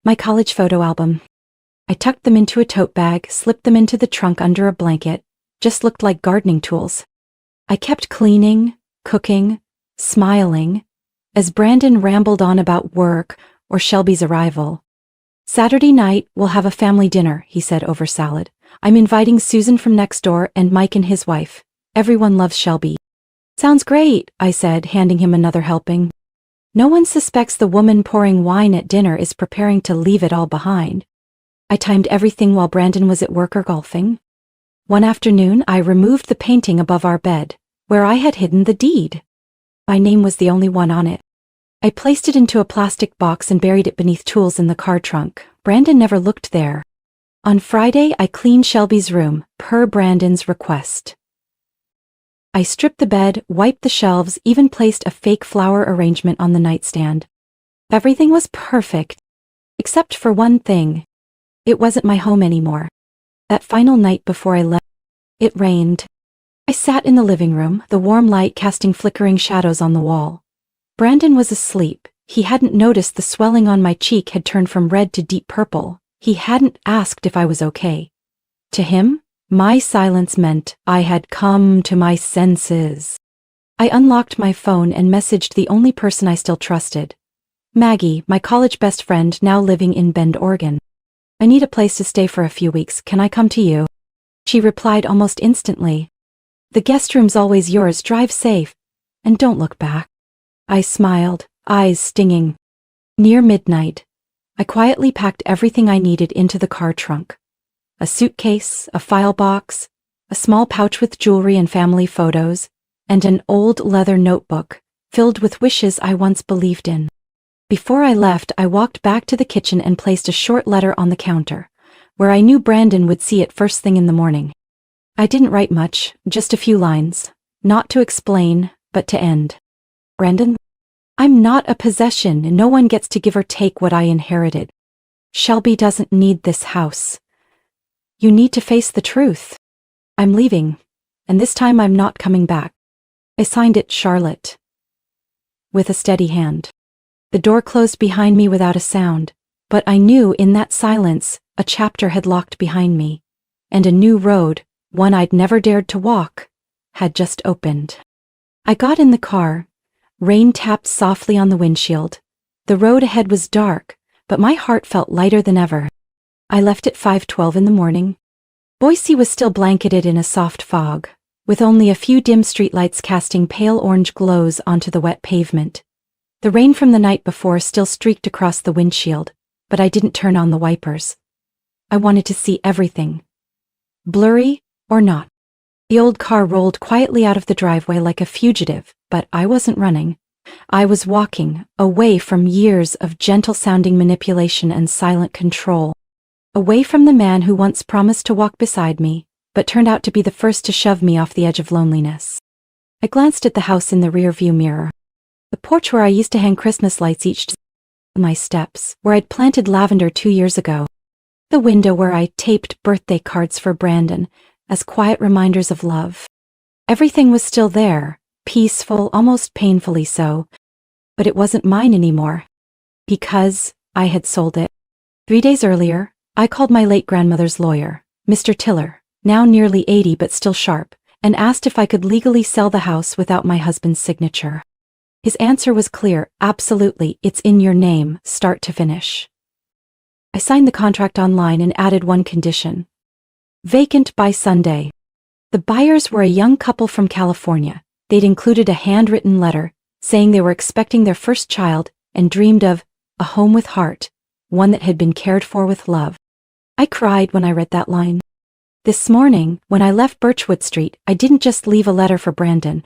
my college photo album. I tucked them into a tote bag, slipped them into the trunk under a blanket, just looked like gardening tools. I kept cleaning, cooking, smiling, as Brandon rambled on about work or Shelby's arrival. "Saturday night, we'll have a family dinner," he said over salad. "I'm inviting Susan from next door and Mike and his wife. Everyone loves Shelby." "Sounds great," I said, handing him another helping. No one suspects the woman pouring wine at dinner is preparing to leave it all behind. I timed everything while Brandon was at work or golfing. One afternoon, I removed the painting above our bed, where I had hidden the deed. My name was the only one on it. I placed it into a plastic box and buried it beneath tools in the car trunk. Brandon never looked there. On Friday, I cleaned Shelby's room, per Brandon's request. I stripped the bed, wiped the shelves, even placed a fake flower arrangement on the nightstand. Everything was perfect, except for one thing. It wasn't my home anymore. That final night before I left, it rained. I sat in the living room, the warm light casting flickering shadows on the wall. Brandon was asleep. He hadn't noticed the swelling on my cheek had turned from red to deep purple. He hadn't asked if I was okay. To him, my silence meant I had come to my senses. I unlocked my phone and messaged the only person I still trusted. Maggie, my college best friend now living in Bend, Oregon. "I need a place to stay for a few weeks. Can I come to you?" She replied almost instantly. "The guest room's always yours. Drive safe. And don't look back." I smiled, eyes stinging. Near midnight, I quietly packed everything I needed into the car trunk. A suitcase, a file box, a small pouch with jewelry and family photos, and an old leather notebook filled with wishes I once believed in. Before I left, I walked back to the kitchen and placed a short letter on the counter, where I knew Brandon would see it first thing in the morning. I didn't write much, just a few lines, not to explain, but to end. "Brandon, I'm not a possession and no one gets to give or take what I inherited. Shelby doesn't need this house. You need to face the truth. I'm leaving, and this time I'm not coming back." I signed it Charlotte, with a steady hand. The door closed behind me without a sound, but I knew in that silence a chapter had locked behind me, and a new road, one I'd never dared to walk, had just opened. I got in the car. Rain tapped softly on the windshield. The road ahead was dark, but my heart felt lighter than ever. I left at 5:12 in the morning. Boise was still blanketed in a soft fog, with only a few dim streetlights casting pale orange glows onto the wet pavement. The rain from the night before still streaked across the windshield, but I didn't turn on the wipers. I wanted to see everything, blurry or not. The old car rolled quietly out of the driveway like a fugitive, but I wasn't running. I was walking, away from years of gentle-sounding manipulation and silent control. Away from the man who once promised to walk beside me, but turned out to be the first to shove me off the edge of loneliness. I glanced at the house in the rear-view mirror. The porch where I used to hang Christmas lights each day. My steps, where I'd planted lavender 2 years ago. The window where I taped birthday cards for Brandon, as quiet reminders of love. Everything was still there, peaceful, almost painfully so, but it wasn't mine anymore, because I had sold it. 3 days earlier, I called my late grandmother's lawyer, Mr. Tiller, now nearly 80 but still sharp, and asked if I could legally sell the house without my husband's signature. His answer was clear: absolutely, it's in your name, start to finish. I signed the contract online and added one condition: vacant by Sunday. The buyers were a young couple from California. They'd included a handwritten letter saying they were expecting their first child and dreamed of a home with heart, one that had been cared for with love. I cried when I read that line. This morning, when I left Birchwood Street, I didn't just leave a letter for Brandon.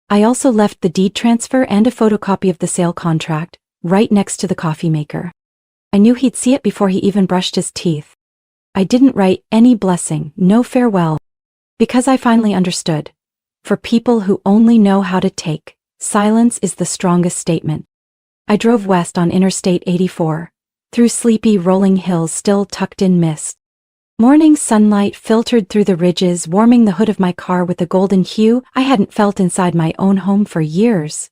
I also left the deed transfer and a photocopy of the sale contract, right next to the coffee maker. I knew he'd see it before he even brushed his teeth. I didn't write any blessing, no farewell, because I finally understood. For people who only know how to take, silence is the strongest statement. I drove west on Interstate 84, through sleepy rolling hills still tucked in mist. Morning sunlight filtered through the ridges, warming the hood of my car with a golden hue I hadn't felt inside my own home for years.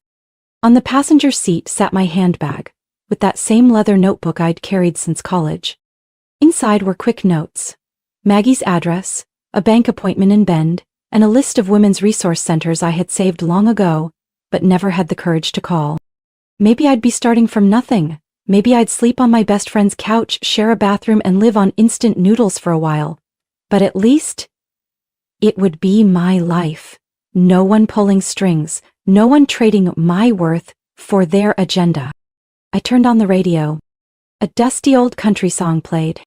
On the passenger seat sat my handbag, with that same leather notebook I'd carried since college. Inside were quick notes, Maggie's address, a bank appointment in Bend, and a list of women's resource centers I had saved long ago, but never had the courage to call. Maybe I'd be starting from nothing. Maybe I'd sleep on my best friend's couch, share a bathroom, and live on instant noodles for a while. But at least, it would be my life. No one pulling strings, no one trading my worth for their agenda. I turned on the radio. A dusty old country song played.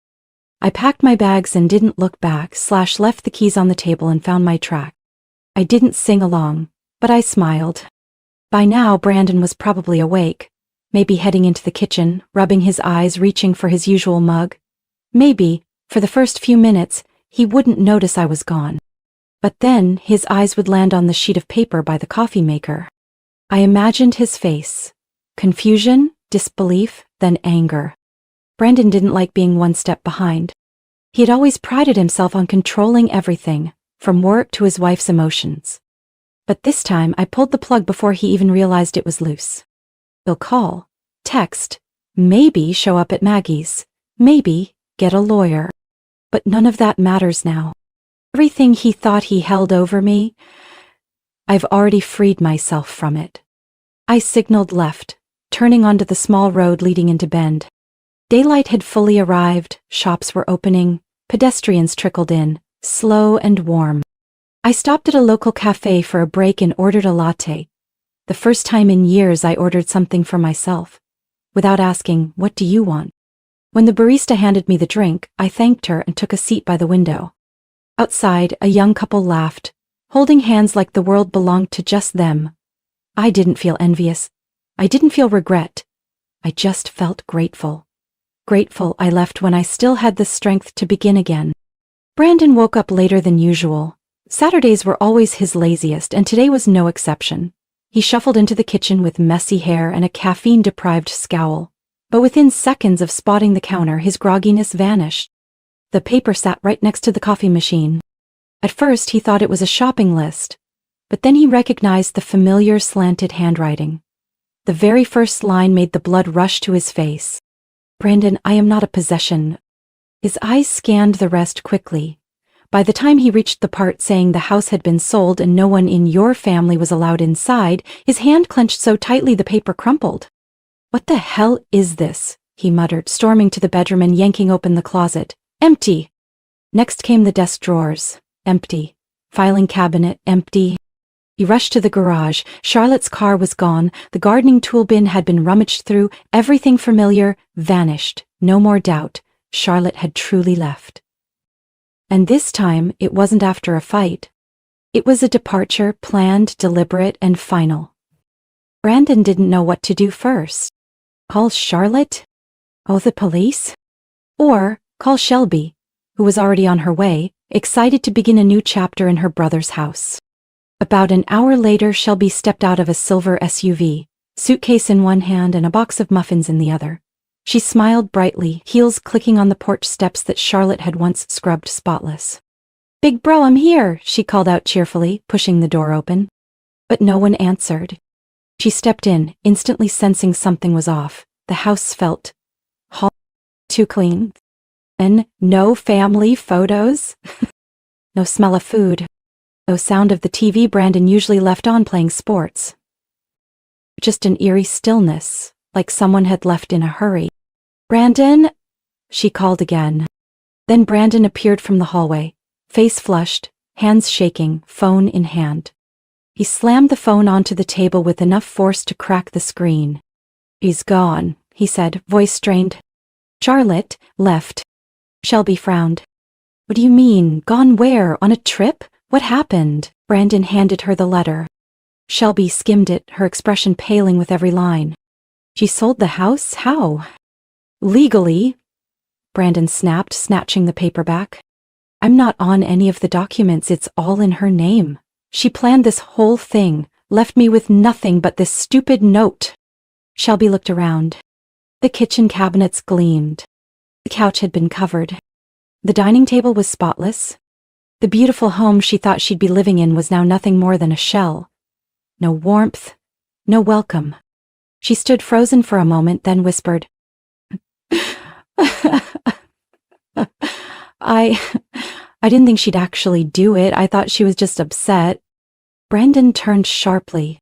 I packed my bags and didn't look back, left the keys on the table and found my track. I didn't sing along, but I smiled. By now, Brandon was probably awake. Maybe heading into the kitchen, rubbing his eyes, reaching for his usual mug. Maybe, for the first few minutes, he wouldn't notice I was gone. But then, his eyes would land on the sheet of paper by the coffee maker. I imagined his face. Confusion, disbelief, then anger. Brandon didn't like being one step behind. He had always prided himself on controlling everything, from work to his wife's emotions. But this time, I pulled the plug before he even realized it was loose. He'll call, text, maybe show up at Maggie's, maybe get a lawyer. But none of that matters now. Everything he thought he held over me, I've already freed myself from it. I signaled left, turning onto the small road leading into Bend. Daylight had fully arrived, shops were opening, pedestrians trickled in, slow and warm. I stopped at a local cafe for a break and ordered a latte. The first time in years I ordered something for myself, without asking, "What do you want?" When the barista handed me the drink, I thanked her and took a seat by the window. Outside, a young couple laughed, holding hands like the world belonged to just them. I didn't feel envious. I didn't feel regret. I just felt grateful. Grateful I left when I still had the strength to begin again. Brandon woke up later than usual. Saturdays were always his laziest, and today was no exception. He shuffled into the kitchen with messy hair and a caffeine-deprived scowl. But within seconds of spotting the counter, his grogginess vanished. The paper sat right next to the coffee machine. At first, he thought it was a shopping list. But then he recognized the familiar slanted handwriting. The very first line made the blood rush to his face. "Brandon, I am not a possession." His eyes scanned the rest quickly. By the time he reached the part saying the house had been sold and no one in your family was allowed inside, his hand clenched so tightly the paper crumpled. "What the hell is this?" he muttered, storming to the bedroom and yanking open the closet. "Empty!" Next came the desk drawers. Empty. Filing cabinet. Empty. He rushed to the garage. Charlotte's car was gone. The gardening tool bin had been rummaged through. Everything familiar vanished. No more doubt. Charlotte had truly left. And this time, it wasn't after a fight. It was a departure, planned, deliberate, and final. Brandon didn't know what to do first. Call Charlotte? Oh, the police? Or call Shelby, who was already on her way, excited to begin a new chapter in her brother's house. About an hour later, Shelby stepped out of a silver SUV, suitcase in one hand and a box of muffins in the other. She smiled brightly, heels clicking on the porch steps that Charlotte had once scrubbed spotless. "Big bro, I'm here," she called out cheerfully, pushing the door open. But no one answered. She stepped in, instantly sensing something was off. The house felt too clean. And no family photos. No smell of food. No sound of the TV Brandon usually left on playing sports. Just an eerie stillness, like someone had left in a hurry. "Brandon?" she called again. Then Brandon appeared from the hallway, face flushed, hands shaking, phone in hand. He slammed the phone onto the table with enough force to crack the screen. "He's gone," he said, voice strained. "Charlotte left. Shelby frowned. What do you mean? Gone where? On a trip? What happened? Brandon handed her the letter. Shelby skimmed it, her expression paling with every line. She sold the house? How? Legally, Brandon snapped, snatching the paperback. I'm not on any of the documents, it's all in her name. She planned this whole thing, left me with nothing but this stupid note. Shelby looked around. The kitchen cabinets gleamed. The couch had been covered. The dining table was spotless. The beautiful home she thought she'd be living in was now nothing more than a shell. No warmth, no welcome. She stood frozen for a moment, then whispered, I didn't think she'd actually do it. I thought she was just upset. Brandon turned sharply.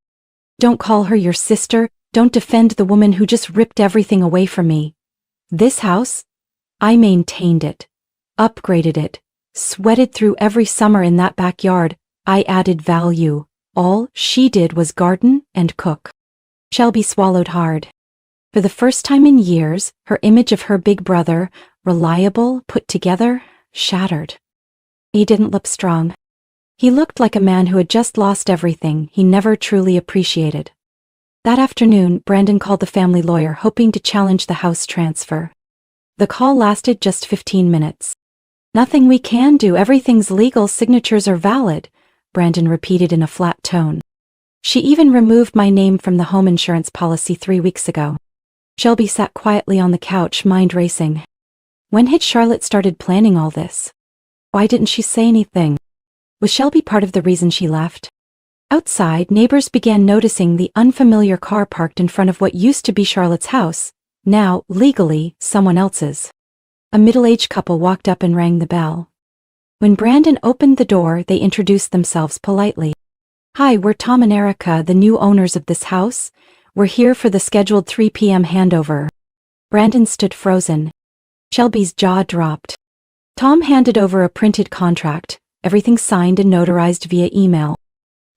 Don't call her your sister. Don't defend the woman who just ripped everything away from me. This house, I maintained it, upgraded it, sweated through every summer in that backyard. I added value. All she did was garden and cook. Shelby swallowed hard. For the first time in years, her image of her big brother, reliable, put together, shattered. He didn't look strong. He looked like a man who had just lost everything he never truly appreciated. That afternoon, Brandon called the family lawyer, hoping to challenge the house transfer. The call lasted just 15 minutes. Nothing we can do, everything's legal, signatures are valid, Brandon repeated in a flat tone. She even removed my name from the home insurance policy 3 weeks ago. Shelby sat quietly on the couch, mind racing. When had Charlotte started planning all this? Why didn't she say anything? Was Shelby part of the reason she left? Outside, neighbors began noticing the unfamiliar car parked in front of what used to be Charlotte's house, now, legally, someone else's. A middle-aged couple walked up and rang the bell. When Brandon opened the door, they introduced themselves politely. Hi, we're Tom and Erica, the new owners of this house. We're here for the scheduled 3 p.m. handover. Brandon stood frozen. Shelby's jaw dropped. Tom handed over a printed contract, everything signed and notarized via email.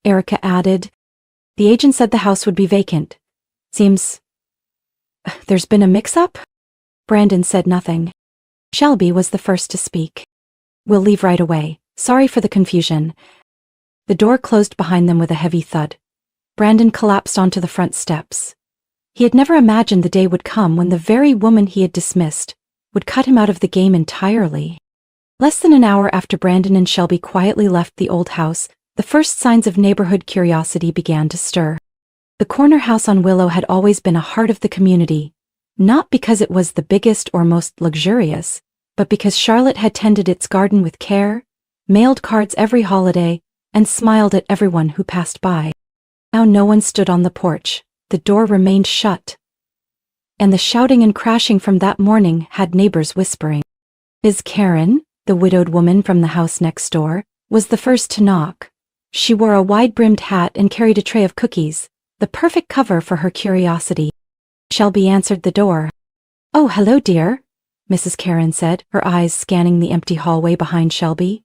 Erica added, the agent said the house would be vacant. Seems there's been a mix-up? Brandon said nothing. Shelby was the first to speak. We'll leave right away. Sorry for the confusion. The door closed behind them with a heavy thud. Brandon collapsed onto the front steps. He had never imagined the day would come when the very woman he had dismissed would cut him out of the game entirely. Less than an hour after Brandon and Shelby quietly left the old house, the first signs of neighborhood curiosity began to stir. The corner house on Willow had always been a heart of the community, not because it was the biggest or most luxurious, but because Charlotte had tended its garden with care, mailed cards every holiday, and smiled at everyone who passed by. Now no one stood on the porch, the door remained shut. And the shouting and crashing from that morning had neighbors whispering. Ms. Karen, the widowed woman from the house next door, was the first to knock. She wore a wide-brimmed hat and carried a tray of cookies, the perfect cover for her curiosity. Shelby answered the door. Oh, hello, dear, Mrs. Karen said, her eyes scanning the empty hallway behind Shelby.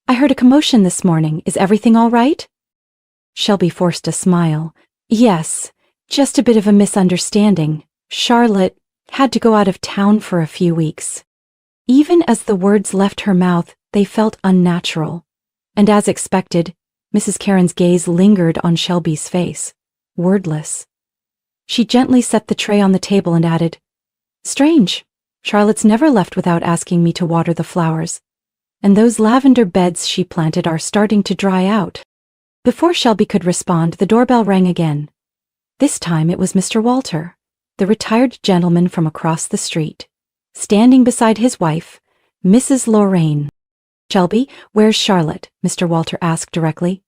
I heard a commotion this morning. Is everything all right? Shelby forced a smile. Yes, just a bit of a misunderstanding. Charlotte had to go out of town for a few weeks. Even as the words left her mouth, they felt unnatural. And as expected, Mrs. Karen's gaze lingered on Shelby's face, wordless. She gently set the tray on the table and added, Strange. Charlotte's never left without asking me to water the flowers. And those lavender beds she planted are starting to dry out. Before Shelby could respond, the doorbell rang again. This time it was Mr. Walter, the retired gentleman from across the street, standing beside his wife, Mrs. Lorraine. Shelby, where's Charlotte? Mr. Walter asked directly.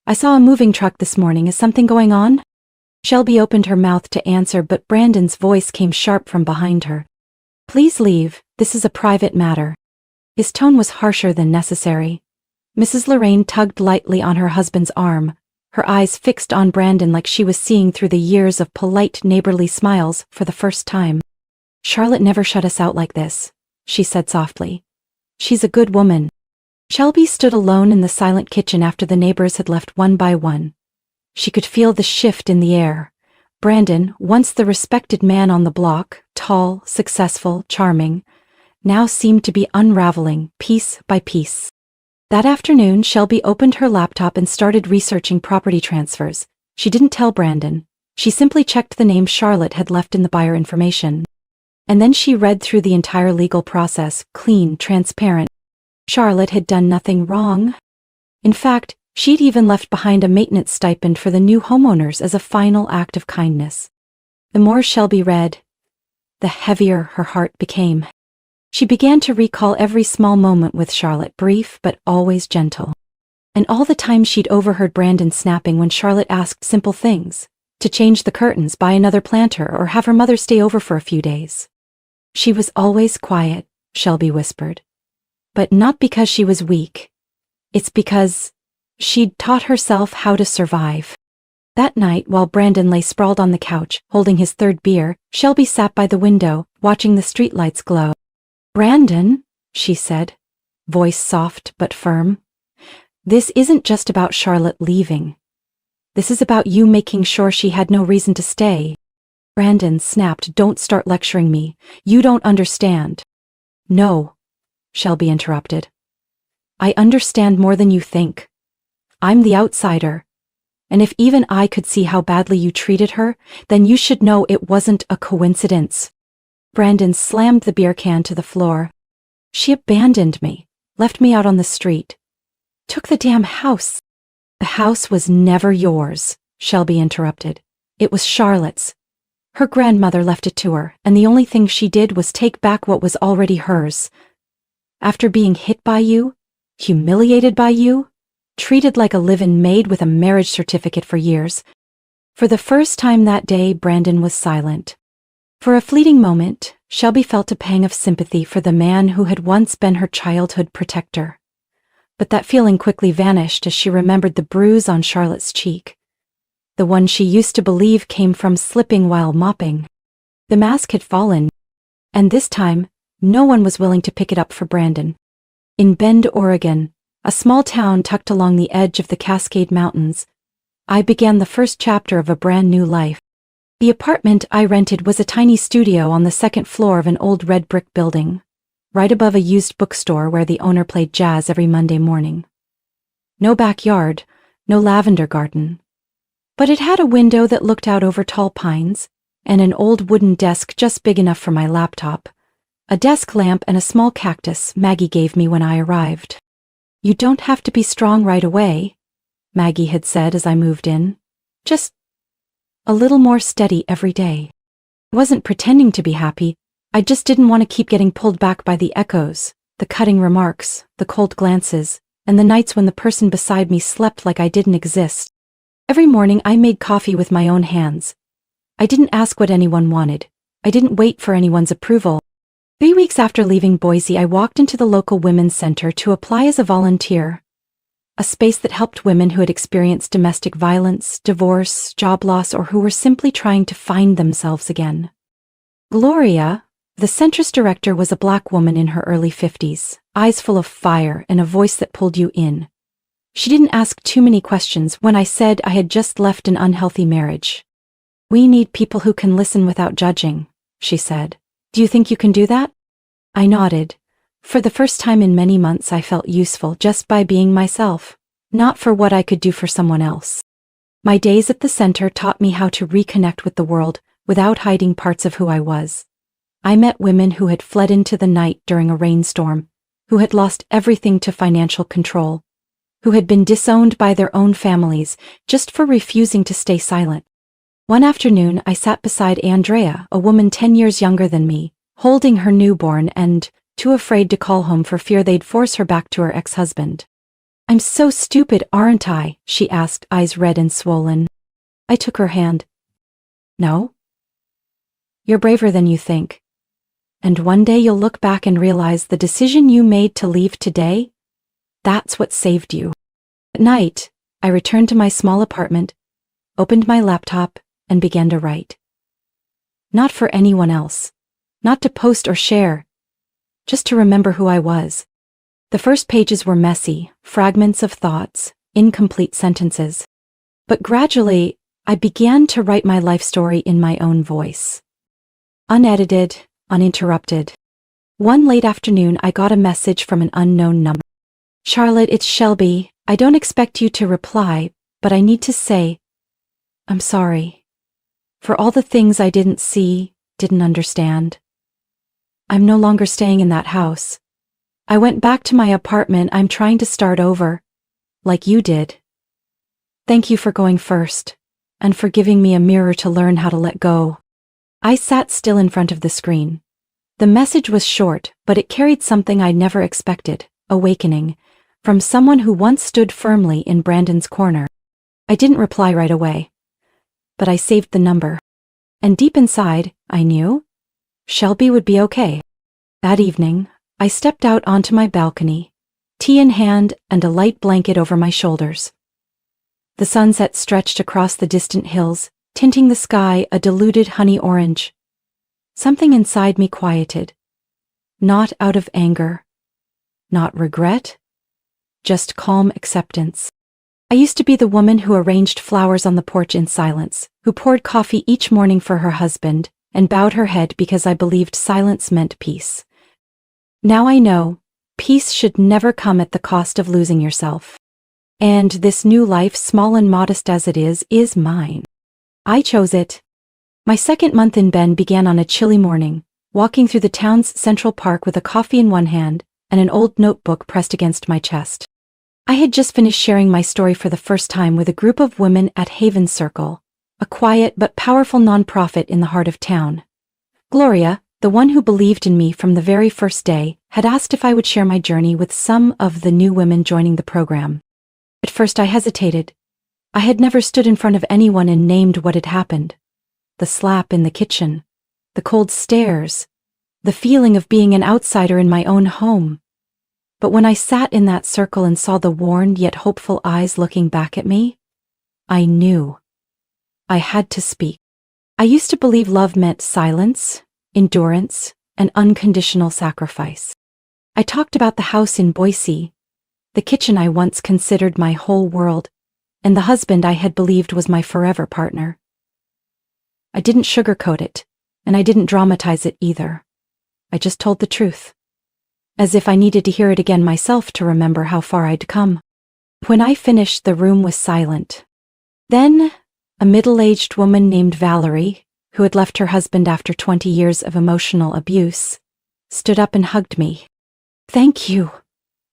I saw a moving truck this morning. Is something going on? Shelby opened her mouth to answer, but Brandon's voice came sharp from behind her. Please leave. This is a private matter. His tone was harsher than necessary. Mrs. Lorraine tugged lightly on her husband's arm, her eyes fixed on Brandon like she was seeing through the years of polite neighborly smiles for the first time. Charlotte never shut us out like this, she said softly. She's a good woman. Shelby stood alone in the silent kitchen after the neighbors had left one by one. She could feel the shift in the air. Brandon, once the respected man on the block, tall, successful, charming, now seemed to be unraveling, piece by piece. That afternoon, Shelby opened her laptop and started researching property transfers. She didn't tell Brandon. She simply checked the name Charlotte had left in the buyer information. And then she read through the entire legal process, clean, transparent. Charlotte had done nothing wrong. In fact, she'd even left behind a maintenance stipend for the new homeowners as a final act of kindness. The more Shelby read, the heavier her heart became. She began to recall every small moment with Charlotte, brief but always gentle. And all the time she'd overheard Brandon snapping when Charlotte asked simple things, to change the curtains, buy another planter, or have her mother stay over for a few days. She was always quiet, Shelby whispered. But not because she was weak. It's because she'd taught herself how to survive. That night, while Brandon lay sprawled on the couch, holding his third beer, Shelby sat by the window, watching the streetlights glow. "Brandon," she said, voice soft but firm, "this isn't just about Charlotte leaving. This is about you making sure she had no reason to stay." Brandon snapped, "Don't start lecturing me. You don't understand." "No," Shelby interrupted. "I understand more than you think. I'm the outsider. And if even I could see how badly you treated her, then you should know it wasn't a coincidence." Brandon slammed the beer can to the floor. "She abandoned me, left me out on the street. Took the damn house." "The house was never yours," Shelby interrupted. "It was Charlotte's. Her grandmother left it to her, and the only thing she did was take back what was already hers. After being hit by you, humiliated by you, treated like a live-in maid with a marriage certificate for years." For the first time that day, Brandon was silent. For a fleeting moment, Shelby felt a pang of sympathy for the man who had once been her childhood protector. But that feeling quickly vanished as she remembered the bruise on Charlotte's cheek. The one she used to believe came from slipping while mopping. The mask had fallen, and this time, no one was willing to pick it up for Brandon. In Bend, Oregon, a small town tucked along the edge of the Cascade Mountains, I began the first chapter of a brand new life. The apartment I rented was a tiny studio on the second floor of an old red brick building, right above a used bookstore where the owner played jazz every Monday morning. No backyard, no lavender garden. But it had a window that looked out over tall pines, and an old wooden desk just big enough for my laptop, a desk lamp, and a small cactus Maggie gave me when I arrived. "You don't have to be strong right away," Maggie had said as I moved in. "Just a little more steady every day." I wasn't pretending to be happy. I just didn't want to keep getting pulled back by the echoes, the cutting remarks, the cold glances, and the nights when the person beside me slept like I didn't exist. Every morning I made coffee with my own hands. I didn't ask what anyone wanted. I didn't wait for anyone's approval. 3 weeks after leaving Boise, I walked into the local women's center to apply as a volunteer. A space that helped women who had experienced domestic violence, divorce, job loss, or who were simply trying to find themselves again. Gloria, the center's director, was a Black woman in her early 50s, eyes full of fire and a voice that pulled you in. She didn't ask too many questions when I said I had just left an unhealthy marriage. "We need people who can listen without judging," she said. "Do you think you can do that?" I nodded. For the first time in many months, I felt useful just by being myself, not for what I could do for someone else. My days at the center taught me how to reconnect with the world without hiding parts of who I was. I met women who had fled into the night during a rainstorm, who had lost everything to financial control, who had been disowned by their own families just for refusing to stay silent. One afternoon, I sat beside Andrea, a woman 10 years younger than me, holding her newborn and too afraid to call home for fear they'd force her back to her ex-husband. "I'm so stupid, aren't I?" she asked, eyes red and swollen. I took her hand. "No. You're braver than you think. And one day you'll look back and realize the decision you made to leave today, that's what saved you." At night, I returned to my small apartment, opened my laptop, and began to write. Not for anyone else, not to post or share, just to remember who I was. The first pages were messy, fragments of thoughts, incomplete sentences. But gradually, I began to write my life story in my own voice. Unedited, uninterrupted. One late afternoon I got a message from an unknown number. "Charlotte, it's Shelby. I don't expect you to reply, but I need to say, I'm sorry. For all the things I didn't see, didn't understand. I'm no longer staying in that house. I went back to my apartment. I'm trying to start over, like you did. Thank you for going first, and for giving me a mirror to learn how to let go." I sat still in front of the screen. The message was short, but it carried something I never expected: awakening, from someone who once stood firmly in Brandon's corner. I didn't reply right away, but I saved the number. And deep inside, I knew Shelby would be okay. That evening, I stepped out onto my balcony, tea in hand and a light blanket over my shoulders. The sunset stretched across the distant hills, tinting the sky a diluted honey orange. Something inside me quieted. Not out of anger, not regret, just calm acceptance. I used to be the woman who arranged flowers on the porch in silence, who poured coffee each morning for her husband, and bowed her head because I believed silence meant peace. Now I know, peace should never come at the cost of losing yourself. And this new life, small and modest as it is mine. I chose it. My second month in Ben began on a chilly morning, walking through the town's Central Park with a coffee in one hand and an old notebook pressed against my chest. I had just finished sharing my story for the first time with a group of women at Haven Circle, a quiet but powerful nonprofit in the heart of town. Gloria, the one who believed in me from the very first day, had asked if I would share my journey with some of the new women joining the program. At first I hesitated. I had never stood in front of anyone and named what had happened. The slap in the kitchen, the cold stares, the feeling of being an outsider in my own home. But when I sat in that circle and saw the worn yet hopeful eyes looking back at me, I knew. I had to speak. I used to believe love meant silence, endurance, and unconditional sacrifice. I talked about the house in Boise, the kitchen I once considered my whole world, and the husband I had believed was my forever partner. I didn't sugarcoat it, and I didn't dramatize it either. I just told the truth, as if I needed to hear it again myself to remember how far I'd come. When I finished, the room was silent. Then, a middle-aged woman named Valerie, who had left her husband after 20 years of emotional abuse, stood up and hugged me. "Thank you,"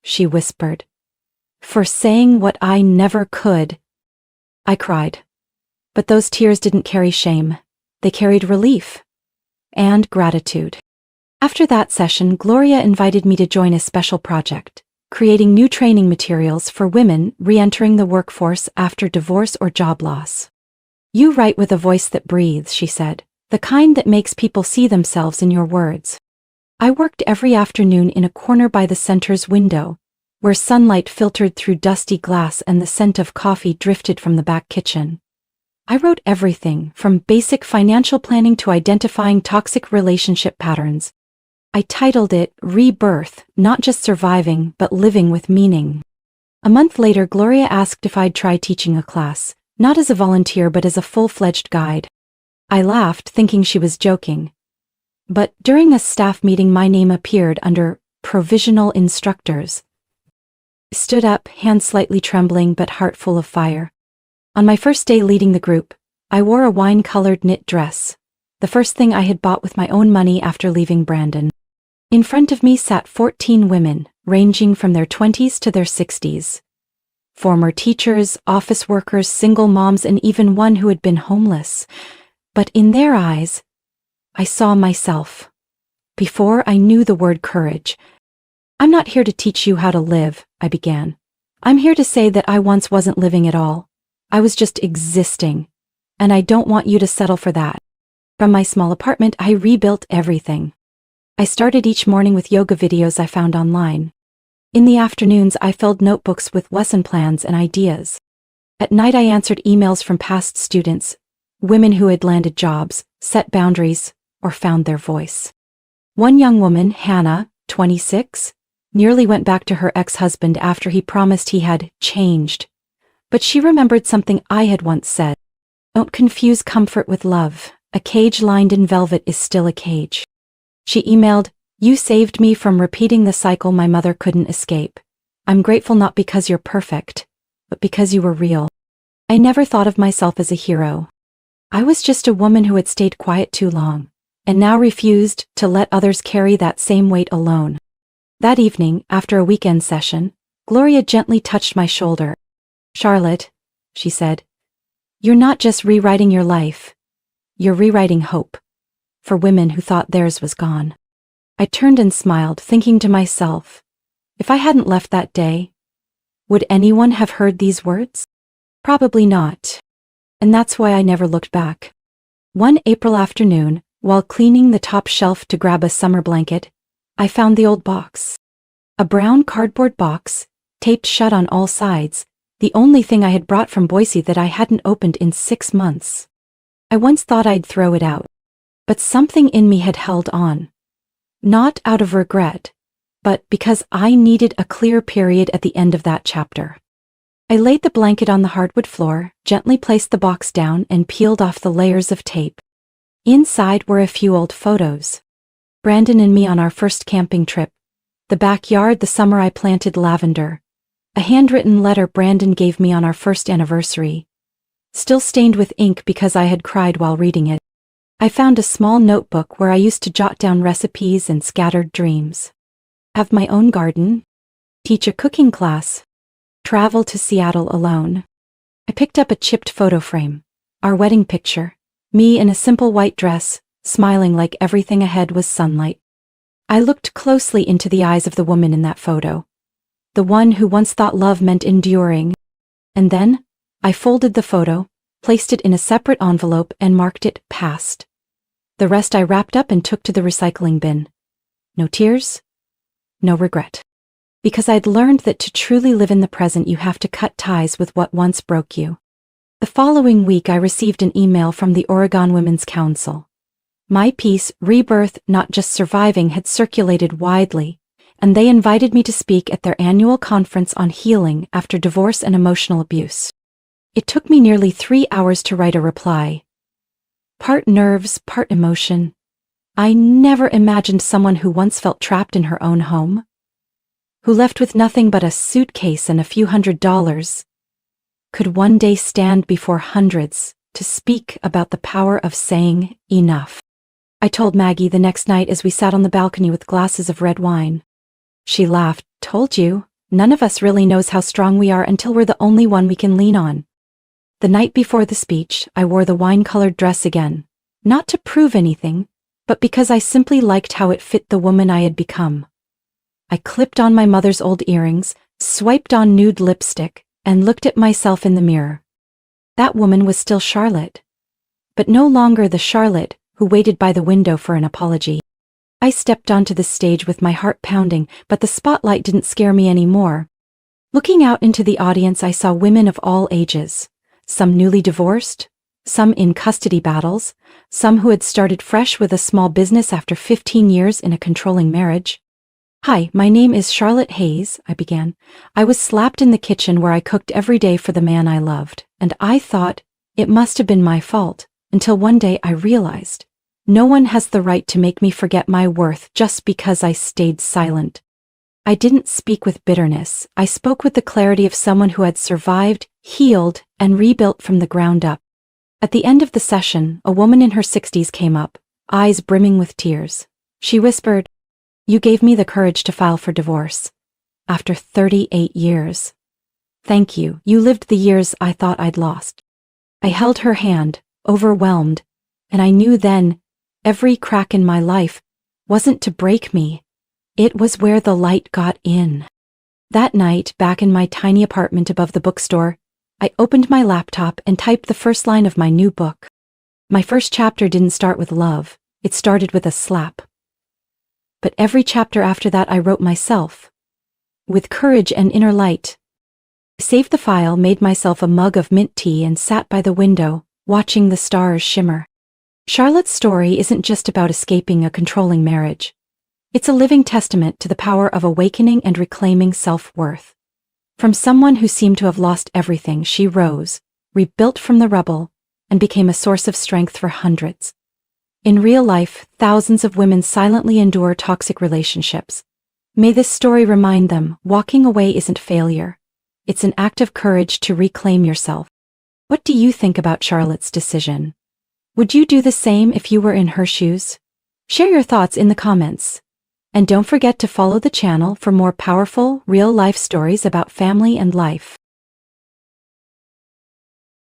she whispered, "for saying what I never could." I cried. But those tears didn't carry shame. They carried relief and gratitude. After that session, Gloria invited me to join a special project, creating new training materials for women re-entering the workforce after divorce or job loss. "You write with a voice that breathes," she said, "the kind that makes people see themselves in your words." I worked every afternoon in a corner by the center's window, where sunlight filtered through dusty glass and the scent of coffee drifted from the back kitchen. I wrote everything from basic financial planning to identifying toxic relationship patterns. I titled it Rebirth, not just surviving, but living with meaning. A month later, Gloria asked if I'd try teaching a class, not as a volunteer but as a full-fledged guide. I laughed, thinking she was joking. But during a staff meeting, my name appeared under provisional instructors. I stood up, hands slightly trembling but heart full of fire. On my first day leading the group, I wore a wine-colored knit dress, the first thing I had bought with my own money after leaving Brandon. In front of me sat 14 women, ranging from their 20s to their 60s. Former teachers, office workers, single moms, and even one who had been homeless. But in their eyes, I saw myself. Before I knew the word courage. "I'm not here to teach you how to live," I began. "I'm here to say that I once wasn't living at all. I was just existing, and I don't want you to settle for that." From my small apartment, I rebuilt everything. I started each morning with yoga videos I found online. In the afternoons, I filled notebooks with lesson plans and ideas. At night, I answered emails from past students, women who had landed jobs, set boundaries, or found their voice. One young woman, Hannah, 26, nearly went back to her ex-husband after he promised he had changed. But she remembered something I had once said. "Don't confuse comfort with love. A cage lined in velvet is still a cage." She emailed, You saved me from repeating the cycle my mother couldn't escape. I'm grateful not because you're perfect, but because you were real. I never thought of myself as a hero. I was just a woman who had stayed quiet too long, and now refused to let others carry that same weight alone. That evening, after a weekend session, Gloria gently touched my shoulder. "Charlotte," she said, "you're not just rewriting your life. You're rewriting hope. For women who thought theirs was gone." I turned and smiled, thinking to myself, if I hadn't left that day, would anyone have heard these words? Probably not. And that's why I never looked back. One April afternoon, while cleaning the top shelf to grab a summer blanket, I found the old box. A brown cardboard box, taped shut on all sides, the only thing I had brought from Boise that I hadn't opened in 6 months. I once thought I'd throw it out, but something in me had held on. Not out of regret, but because I needed a clear period at the end of that chapter. I laid the blanket on the hardwood floor, gently placed the box down, and peeled off the layers of tape. Inside were a few old photos. Brandon and me on our first camping trip, the backyard the summer I planted lavender, a handwritten letter Brandon gave me on our first anniversary, still stained with ink because I had cried while reading it. I found a small notebook where I used to jot down recipes and scattered dreams. Have my own garden, teach a cooking class, travel to Seattle alone. I picked up a chipped photo frame, our wedding picture, me in a simple white dress, smiling like everything ahead was sunlight. I looked closely into the eyes of the woman in that photo, the one who once thought love meant enduring. And then, I folded the photo, placed it in a separate envelope, and marked it past. The rest I wrapped up and took to the recycling bin. No tears, no regret. Because I'd learned that to truly live in the present you have to cut ties with what once broke you. The following week I received an email from the Oregon Women's Council. My piece, Rebirth, Not Just Surviving, had circulated widely, and they invited me to speak at their annual conference on healing after divorce and emotional abuse. It took me nearly 3 hours to write a reply. Part nerves, part emotion. I never imagined someone who once felt trapped in her own home, who left with nothing but a suitcase and a few $100s, could one day stand before hundreds to speak about the power of saying enough. I told Maggie the next night as we sat on the balcony with glasses of red wine. She laughed. "Told you, none of us really knows how strong we are until we're the only one we can lean on." The night before the speech, I wore the wine-colored dress again, not to prove anything, but because I simply liked how it fit the woman I had become. I clipped on my mother's old earrings, swiped on nude lipstick, and looked at myself in the mirror. That woman was still Charlotte, but no longer the Charlotte who waited by the window for an apology. I stepped onto the stage with my heart pounding, but the spotlight didn't scare me anymore. Looking out into the audience, I saw women of all ages, some newly divorced, some in custody battles, some who had started fresh with a small business after 15 years in a controlling marriage. "Hi, my name is Charlotte Hayes," I began. "I was slapped in the kitchen where I cooked every day for the man I loved, and I thought it must have been my fault, until one day I realized no one has the right to make me forget my worth just because I stayed silent." I didn't speak with bitterness. I spoke with the clarity of someone who had survived, healed, and rebuilt from the ground up. At the end of the session, a woman in her 60s came up, eyes brimming with tears. She whispered, "You gave me the courage to file for divorce. After 38 years. Thank you. You lived the years I thought I'd lost." I held her hand, overwhelmed, and I knew then every crack in my life wasn't to break me. It was where the light got in. That night, back in my tiny apartment above the bookstore, I opened my laptop and typed the first line of my new book. My first chapter didn't start with love. It started with a slap. But every chapter after that I wrote myself, with courage and inner light. I saved the file, made myself a mug of mint tea, and sat by the window, watching the stars shimmer. Charlotte's story isn't just about escaping a controlling marriage. It's a living testament to the power of awakening and reclaiming self-worth. From someone who seemed to have lost everything, she rose, rebuilt from the rubble, and became a source of strength for hundreds. In real life, thousands of women silently endure toxic relationships. May this story remind them, walking away isn't failure. It's an act of courage to reclaim yourself. What do you think about Charlotte's decision? Would you do the same if you were in her shoes? Share your thoughts in the comments. And don't forget to follow the channel for more powerful, real-life stories about family and life.